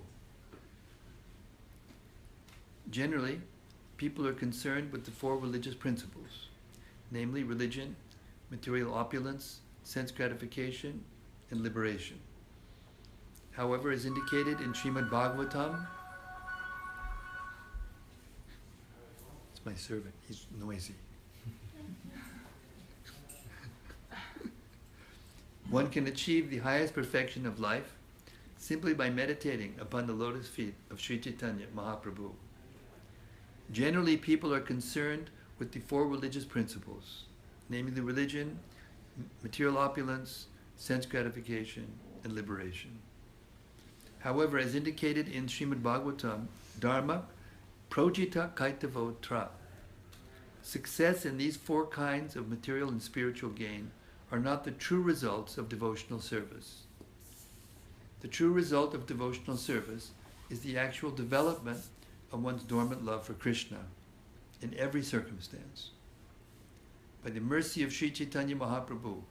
Generally, people are concerned with the 4 religious principles, namely religion, material opulence, sense gratification, and liberation. However, as indicated in Srimad Bhagavatam, it's my servant, he's noisy. One can achieve the highest perfection of life simply by meditating upon the lotus feet of Sri Caitanya Mahaprabhu. Generally, people are concerned with the 4 religious principles, namely the religion, material opulence, sense gratification, and liberation. However, as indicated in Srimad Bhagavatam, Dharma projita kaitavotra. Success in these four kinds of material and spiritual gain are not the true results of devotional service. The true result of devotional service is the actual development of one's dormant love for Krishna in every circumstance. By the mercy of Sri Caitanya Mahaprabhu,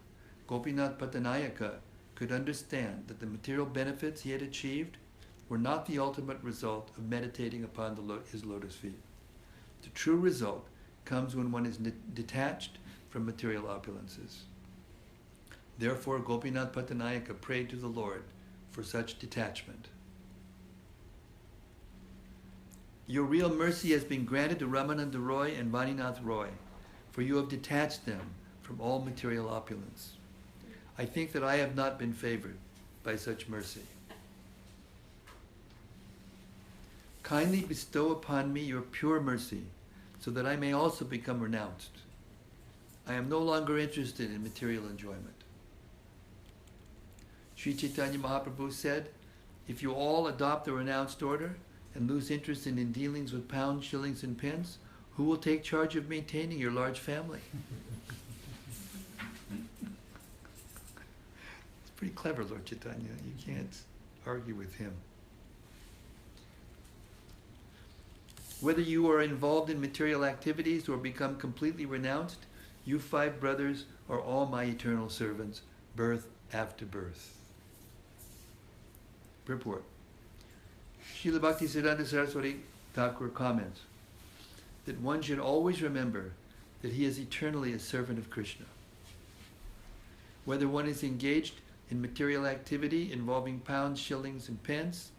Gopinath Pattanayaka could understand that the material benefits he had achieved were not the ultimate result of meditating upon his lotus feet. The true result comes when one is detached from material opulences. Therefore, Gopinath Pattanayaka prayed to the Lord for such detachment. Your real mercy has been granted to Ramananda Roy and Vaninath Roy, for you have detached them from all material opulence. I think that I have not been favored by such mercy. Kindly bestow upon me your pure mercy, so that I may also become renounced. I am no longer interested in material enjoyment. Sri Caitanya Mahaprabhu said, if you all adopt the renounced order and lose interest in dealings with pounds, shillings, and pence, who will take charge of maintaining your large family? It's pretty clever, Lord Chaitanya. You can't argue with him. Whether you are involved in material activities or become completely renounced, you 5 brothers are all my eternal servants, birth after birth. Purport. Srila Bhaktisiddhanta Saraswati Thakur comments that one should always remember that he is eternally a servant of Krishna. Whether one is engaged in material activity involving pounds, shillings, and pence,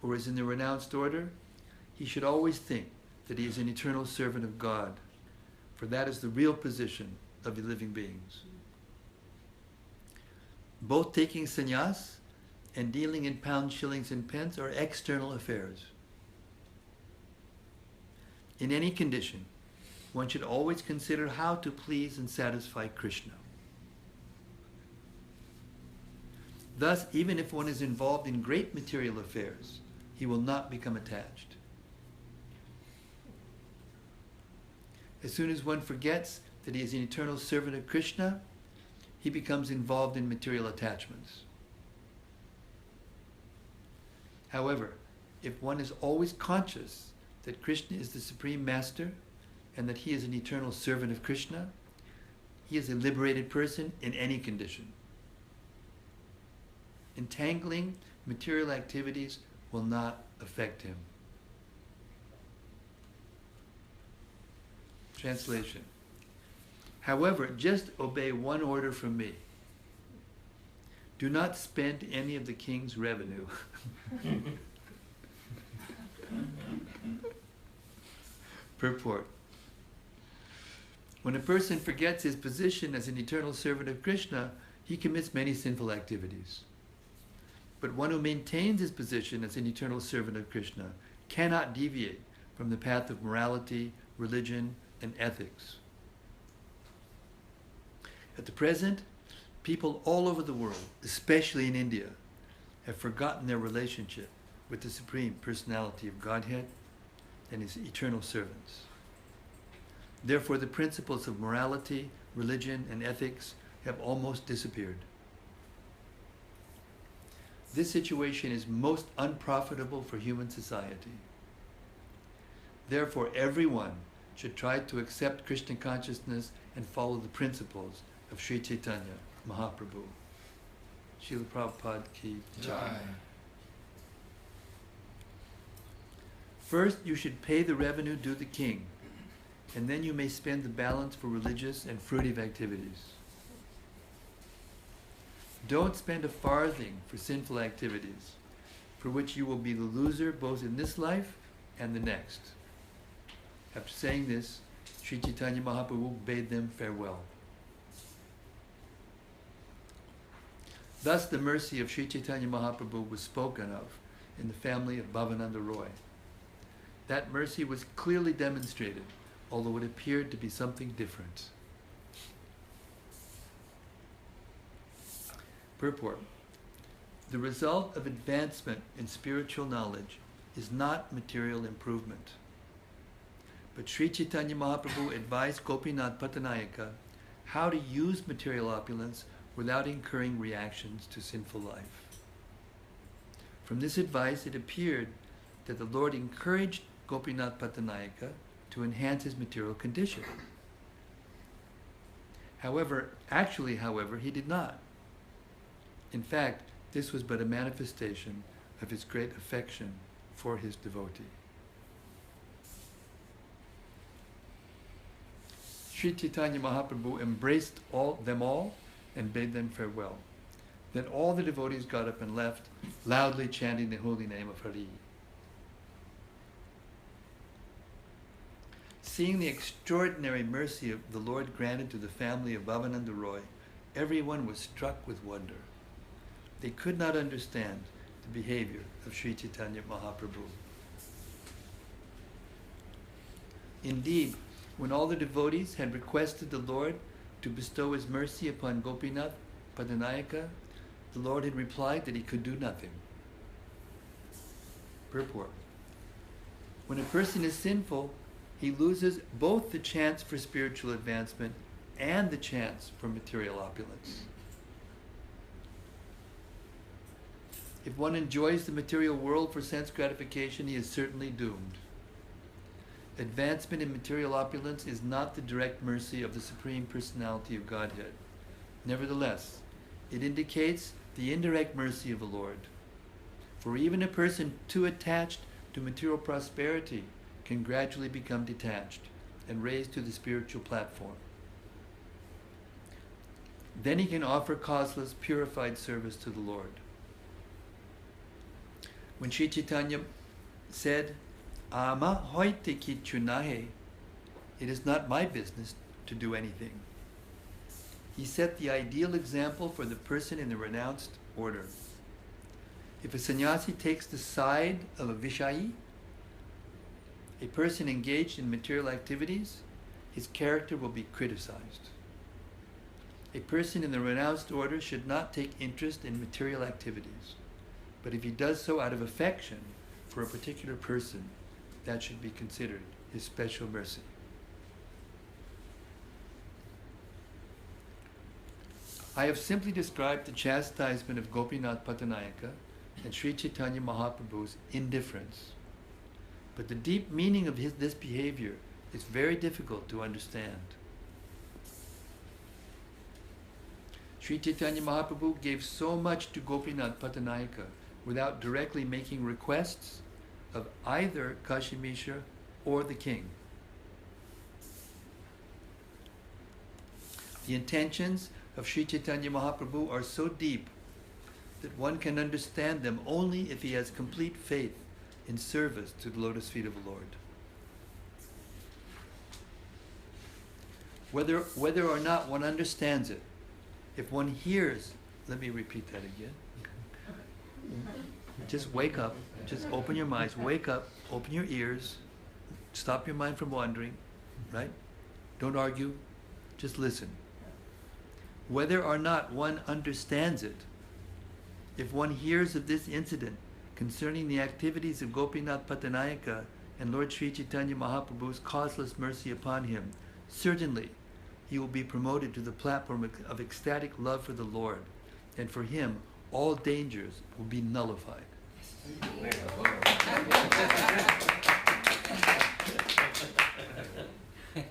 or is in the renounced order, he should always think that he is an eternal servant of God, for that is the real position of the living beings. Both taking sannyas and dealing in pounds, shillings, and pence are external affairs. In any condition, one should always consider how to please and satisfy Krishna. Thus, even if one is involved in great material affairs, he will not become attached. As soon as one forgets that he is an eternal servant of Krishna, he becomes involved in material attachments. However, if one is always conscious that Krishna is the Supreme Master and that he is an eternal servant of Krishna, he is a liberated person in any condition. Entangling material activities will not affect him. Translation. However, just obey one order from me. Do not spend any of the king's revenue. Purport. When a person forgets his position as an eternal servant of Krishna, he commits many sinful activities. But one who maintains his position as an eternal servant of Krishna cannot deviate from the path of morality, religion, and ethics. At the present, people all over the world, especially in India, have forgotten their relationship with the Supreme Personality of Godhead and his eternal servants. Therefore, the principles of morality, religion, and ethics have almost disappeared. This situation is most unprofitable for human society. Therefore, everyone should try to accept Krishna consciousness and follow the principles of Sri Caitanya Mahaprabhu. Srila Prabhupada ki jai. First, you should pay the revenue due the king, and then you may spend the balance for religious and fruitive activities. Don't spend a farthing for sinful activities, for which you will be the loser both in this life and the next. After saying this, Sri Caitanya Mahaprabhu bade them farewell. Thus the mercy of Sri Caitanya Mahaprabhu was spoken of in the family of Bhavananda Roy. That mercy was clearly demonstrated, although it appeared to be something different. Purport. The result of advancement in spiritual knowledge is not material improvement. But Sri Caitanya Mahaprabhu advised Gopinath Pattanayaka how to use material opulence without incurring reactions to sinful life. From this advice, it appeared that the Lord encouraged Gopinath Pattanayaka to enhance his material condition. However, he did not. In fact, this was but a manifestation of his great affection for his devotee. Sri Caitanya Mahaprabhu embraced them all and bade them farewell. Then all the devotees got up and left, loudly chanting the holy name of Hari. Seeing the extraordinary mercy of the Lord granted to the family of Bhavananda Roy, everyone was struck with wonder. They could not understand the behavior of Sri Caitanya Mahaprabhu. Indeed, when all the devotees had requested the Lord to bestow his mercy upon Gopinath Pattanayaka, the Lord had replied that he could do nothing. Purport. When a person is sinful, he loses both the chance for spiritual advancement and the chance for material opulence. If one enjoys the material world for sense gratification, he is certainly doomed. Advancement in material opulence is not the direct mercy of the Supreme Personality of Godhead. Nevertheless, it indicates the indirect mercy of the Lord. For even a person too attached to material prosperity can gradually become detached and raised to the spiritual platform. Then he can offer causeless, purified service to the Lord. When Sri Caitanya said, "Ama hoite kichu nahe," it is not my business to do anything, he set the ideal example for the person in the renounced order. If a sannyasi takes the side of a vishayi, a person engaged in material activities, his character will be criticized. A person in the renounced order should not take interest in material activities, but if he does so out of affection for a particular person, that should be considered his special mercy. I have simply described the chastisement of Gopinath Pattanayaka and Sri Caitanya Mahaprabhu's indifference. But the deep meaning of this behavior is very difficult to understand. Sri Caitanya Mahaprabhu gave so much to Gopinath Pattanayaka without directly making requests of either Kashi Mishra or the king. The intentions of Sri Caitanya Mahaprabhu are so deep that one can understand them only if he has complete faith in service to the lotus feet of the Lord. Whether or not one understands it, if one hears, let me repeat that again. Just wake up, just open your minds, wake up, open your ears, stop your mind from wandering, right? Don't argue, just listen. Whether or not one understands it, if one hears of this incident concerning the activities of Gopinath Pattanayaka and Lord Sri Caitanya Mahaprabhu's causeless mercy upon him, certainly he will be promoted to the platform of ecstatic love for the Lord, and for him all dangers will be nullified.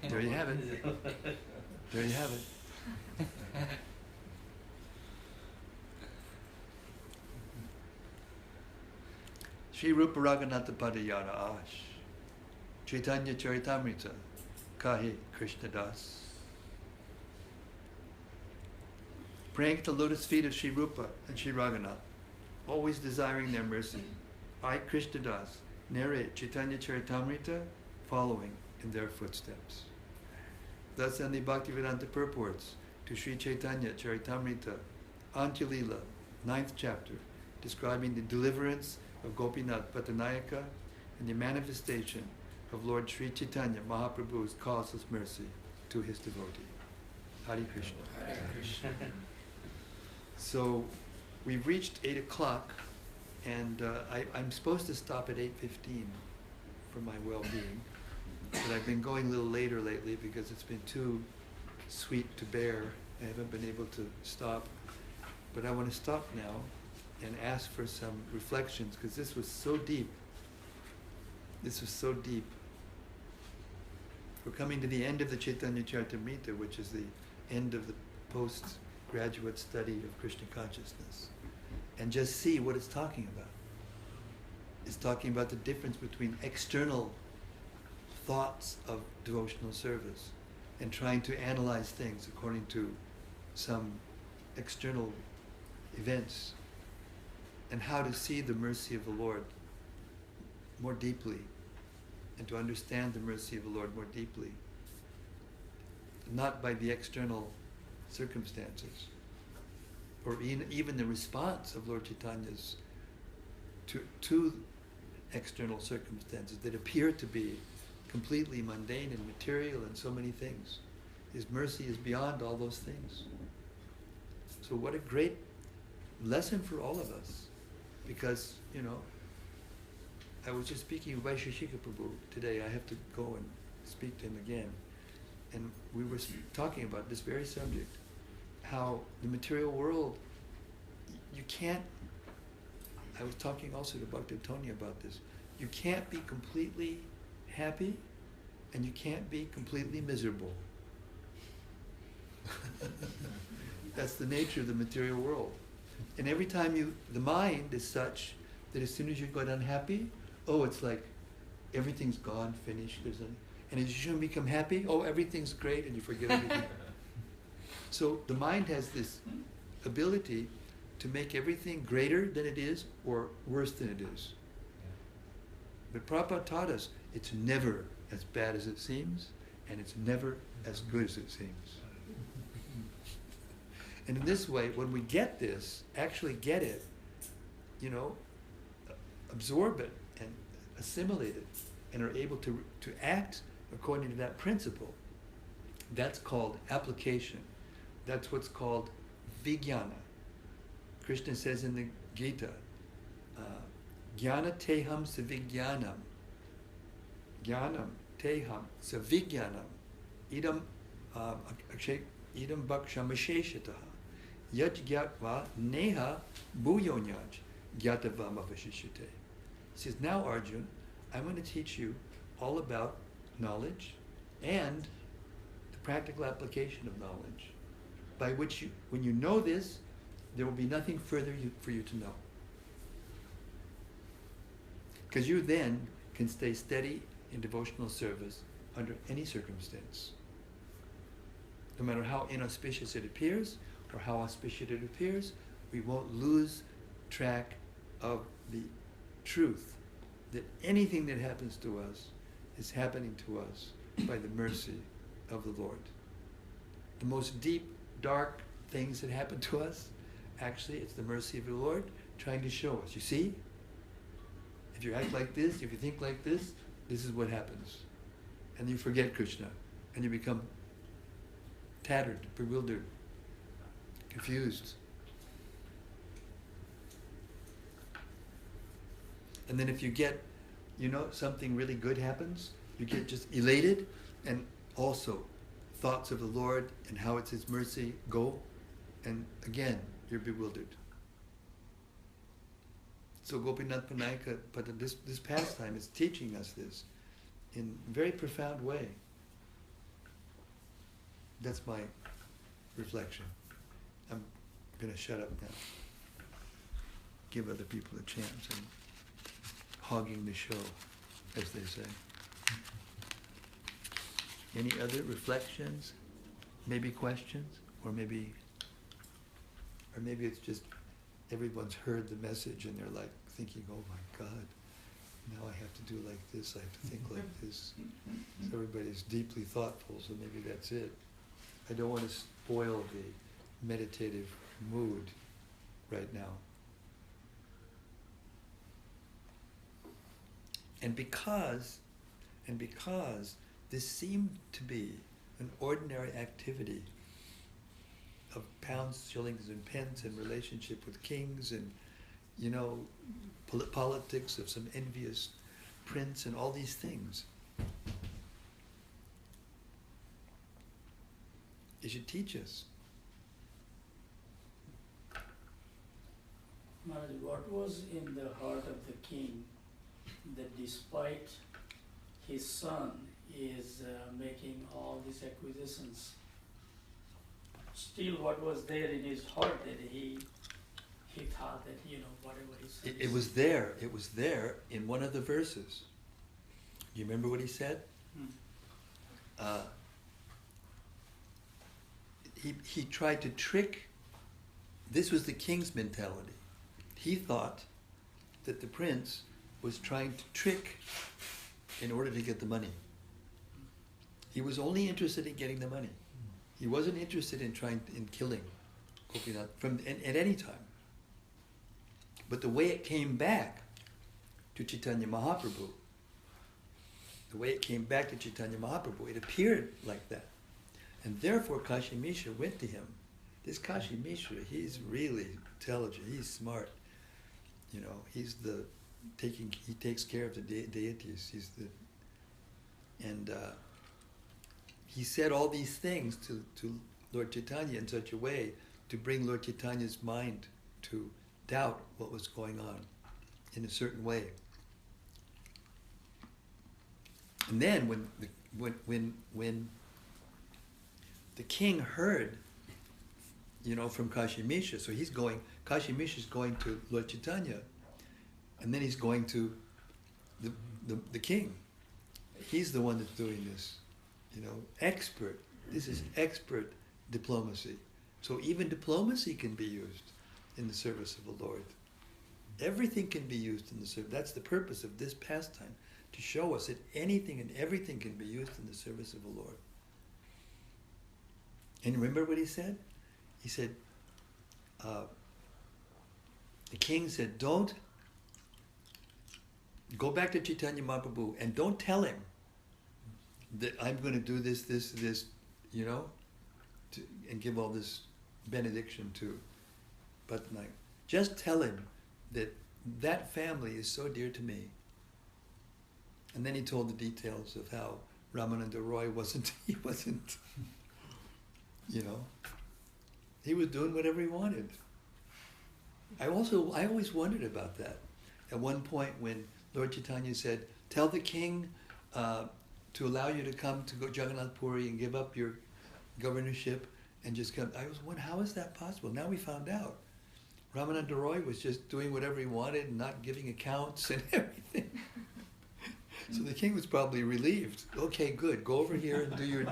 There you have it. There you have it. Sri Rupa Raghunatha Padayara Ash Caitanya-caritamrta Kahe Krishna Das. Praying at the lotus feet of Sri Rupa and Sri Raghunath, always desiring their mercy, I, Krishna Das, narrate Caitanya-caritamrta, following in their footsteps. Thus end the Bhaktivedanta purports to Sri Caitanya-caritamrta, Antya-lila, 9th chapter, describing the deliverance of Gopinath Pattanayaka and the manifestation of Lord Sri Caitanya Mahaprabhu's causeless mercy to his devotee. Hare Krishna. Hare Krishna. So, we've reached 8 o'clock, and I'm supposed to stop at 8:15 for my well-being, but I've been going a little later lately because it's been too sweet to bear. I haven't been able to stop, but I want to stop now and ask for some reflections, because this was so deep. This was so deep. We're coming to the end of the Caitanya-caritamrta, which is the end of the postgraduate study of Krishna consciousness. And just see what it's talking about. It's talking about the difference between external thoughts of devotional service and trying to analyze things according to some external events, and how to see the mercy of the Lord more deeply, and to understand the mercy of the Lord more deeply, not by the external circumstances, or even the response of Lord Chaitanya's to external circumstances that appear to be completely mundane and material and so many things. His mercy is beyond all those things. So what a great lesson for all of us. Because, I was just speaking with Vaisheshika Prabhu today. I have to go and speak to him again. And we were talking about this very subject. How the material world, you can't, I was talking also to Bhakti Tony about this, you can't be completely happy and you can't be completely miserable. That's the nature of the material world. And every time the mind is such that as soon as you get unhappy, it's like everything's gone, finished. And as you become happy, everything's great, and you forget everything. So the mind has this ability to make everything greater than it is or worse than it is. But Prabhupada taught us it's never as bad as it seems, and it's never as good as it seems. And in this way, when we get this, actually get it, absorb it and assimilate it, and are able to act according to that principle, that's called application. That's what's called vijnana. Krishna says in the Gita, jnana teham savijnanam, jnanam teham savijnanam, idam bhakshamasheshataha, yaj gyatva neha bhuyonyaj gyatavam avashishate. He says, now Arjuna, I'm going to teach you all about knowledge and the practical application of knowledge, by which when you know this, there will be nothing further for you to know. Because you then can stay steady in devotional service under any circumstance. No matter how inauspicious it appears, or how auspicious it appears, we won't lose track of the truth that anything that happens to us is happening to us by the mercy of the Lord. The most deep, dark things that happen to us, actually it's the mercy of the Lord trying to show us. You see? If you act like this, if you think like this is what happens. And you forget Krishna, and you become tattered, bewildered, confused. And then if you get, something really good happens, you get just elated, and also thoughts of the Lord and how it's His mercy go, and again, you're bewildered. So Gopinath Pattanayaka, this pastime is teaching us this in a very profound way. That's my reflection. I'm going to shut up now. Give other people a chance. I'm hogging the show, as they say. Any other reflections? Maybe questions? Or maybe it's just everyone's heard the message and they're like thinking, oh my God, now I have to do like this, I have to think like this. So everybody's deeply thoughtful, so maybe that's it. I don't want to spoil the meditative mood right now. And because this seemed to be an ordinary activity of pounds, shillings, and pence, and relationship with kings, and politics of some envious prince, and all these things. It should teach us. Maharaj, what was in the heart of the king that despite his son is making all these acquisitions, still what was there in his heart that he thought that, whatever he said. It was there in one of the verses. You remember what he said? He tried to trick. This was the king's mentality. He thought that the prince was trying to trick in order to get the money. He was only interested in getting the money. He wasn't interested in killing Gopinath at any time. But the way it came back to Chaitanya Mahaprabhu, it appeared like that. And therefore Kashi Mishra went to him. This Kashi Mishra, he's really intelligent, he's smart. He takes care of the deities. He said all these things to Lord Chaitanya in such a way to bring Lord Chaitanya's mind to doubt what was going on in a certain way. And then when the king heard, from Kashi Mishra, so Kashi Mishra is going to Lord Chaitanya, and then he's going to the king. He's the one that's doing this, expert. This is expert diplomacy. So even diplomacy can be used in the service of the Lord. Everything can be used in the service. That's the purpose of this pastime, to show us that anything and everything can be used in the service of the Lord. And remember what he said? He said, the king said, don't go back to Chaitanya Mahaprabhu and don't tell him that I'm going to do this, and give all this benediction to Pattanayaka. Just tell him that family is so dear to me. And then he told the details of how Ramananda Roy he was doing whatever he wanted. I always wondered about that. At one point when Lord Chaitanya said, tell the king to allow you to come to Jagannath Puri and give up your governorship and just come. I was wondering, how is that possible? Now we found out. Ramananda Roy was just doing whatever he wanted and not giving accounts and everything. So the king was probably relieved. Okay, good. Go over here and do your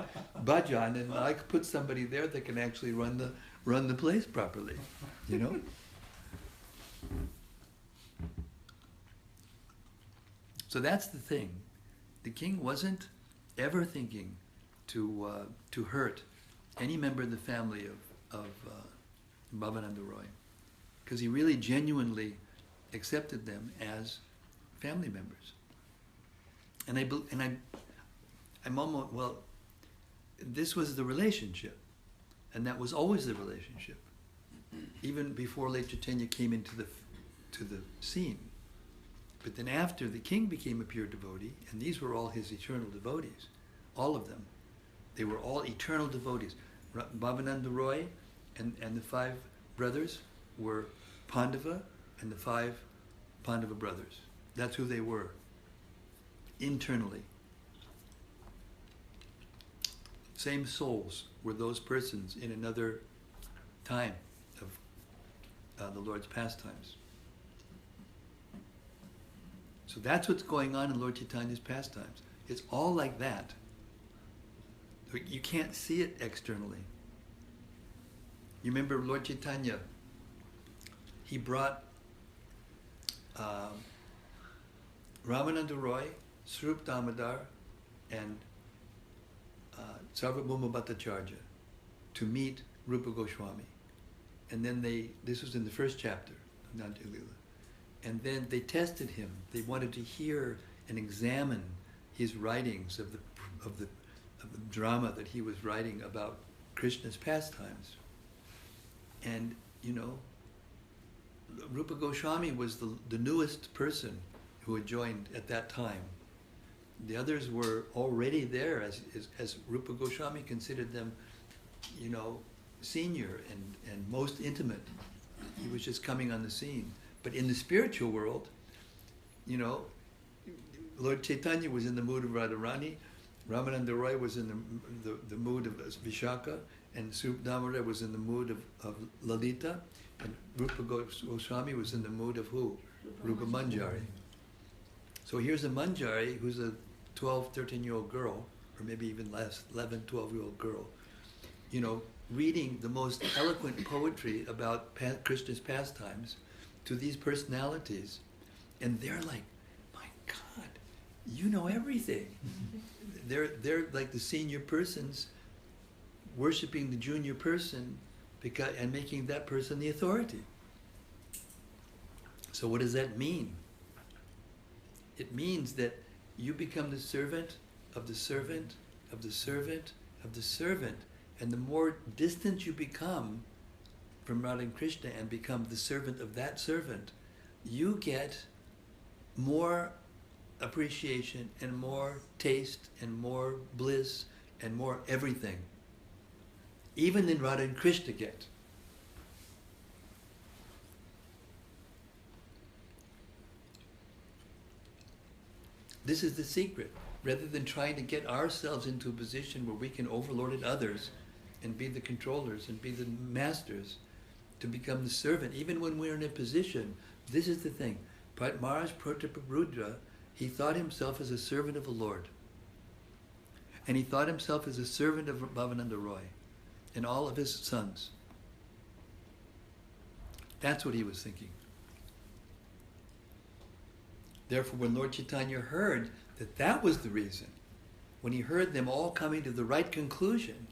bhajan, and I could put somebody there that can actually run the place properly. So that's the thing. The king wasn't ever thinking to hurt any member of the family of Bhavananda Roy, because he really genuinely accepted them as family members. And I'm almost, this was the relationship, and that was always the relationship, even before Late Chaitanya came into the scene. But then after, the king became a pure devotee, and these were all his eternal devotees, all of them. They were all eternal devotees. Bhavananda Roy and the 5 brothers were Pandava and the 5 Pandava brothers. That's who they were, internally. Same souls were those persons in another time of the Lord's pastimes. So that's what's going on in Lord Chaitanya's pastimes. It's all like that. You can't see it externally. You remember Lord Chaitanya, he brought Ramananda Roy, Swarup Damodar, and Sarvabhauma Bhattacharya to meet Rupa Goswami. And then this was in the first chapter of Antya-lila. And then they tested him. They wanted to hear and examine his writings of the drama that he was writing about Krishna's pastimes. And, you know, Rupa Goswami was the newest person who had joined at that time. The others were already there, as Rupa Goswami considered them, you know, senior and most intimate. He was just coming on the scene. But in the spiritual world, you know, Lord Chaitanya was in the mood of Radharani, Ramananda Roy was in the mood of Vishaka, and Srup Damodar was in the mood of Lalita, and Rupa Goswami was in the mood of who? Rupa Manjari. So here's a Manjari who's a 12, 13-year-old girl, or maybe even less, 11, 12-year-old girl, you know, reading the most eloquent poetry about Krishna's pastimes to these personalities, and they're like, my God, you know everything. They're like the senior persons worshiping the junior person and making that person the authority. So what does that mean? It means that you become the servant of the servant of the servant of the servant. And the more distant you become from Radha and Krishna and become the servant of that servant, you get more appreciation and more taste and more bliss and more everything, even than Radha and Krishna get. This is the secret. Rather than trying to get ourselves into a position where we can overlord at others and be the controllers and be the masters, to become the servant, even when we're in a position, this is the thing. Maharaj Prataparudra, he thought himself as a servant of the Lord. And he thought himself as a servant of Bhavananda Roy and all of his sons. That's what he was thinking. Therefore, when Lord Chaitanya heard that that was the reason, when he heard them all coming to the right conclusion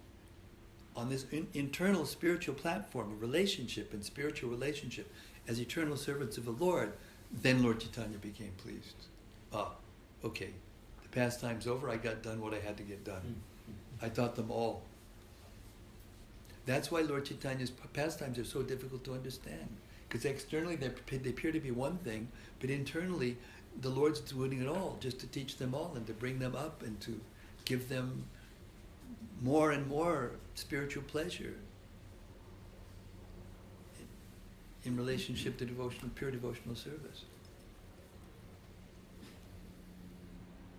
on this internal spiritual platform of relationship and spiritual relationship as eternal servants of the Lord, then Lord Chaitanya became pleased. Okay, the pastime's over, I got done what I had to get done. I taught them all. That's why Lord Chaitanya's pastimes are so difficult to understand. Because externally they appear to be one thing, but internally the Lord's doing it all just to teach them all and to bring them up and to give them more and more spiritual pleasure in relationship to devotional, pure devotional service.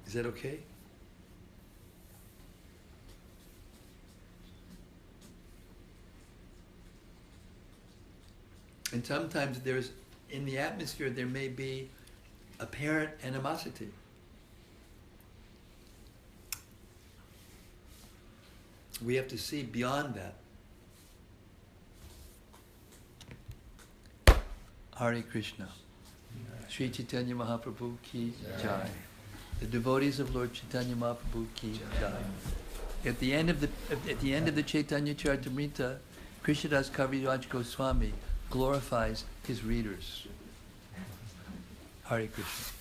Is that okay? And sometimes there's, in the atmosphere, there may be apparent animosity. We have to see beyond that. Hare Krishna. Sri Caitanya Mahaprabhu ki jai. The devotees of Lord Chaitanya Mahaprabhu ki jai. At the end of the Caitanya-caritamrta, Krishnadas Kaviraj Goswami glorifies his readers. Hare Krishna.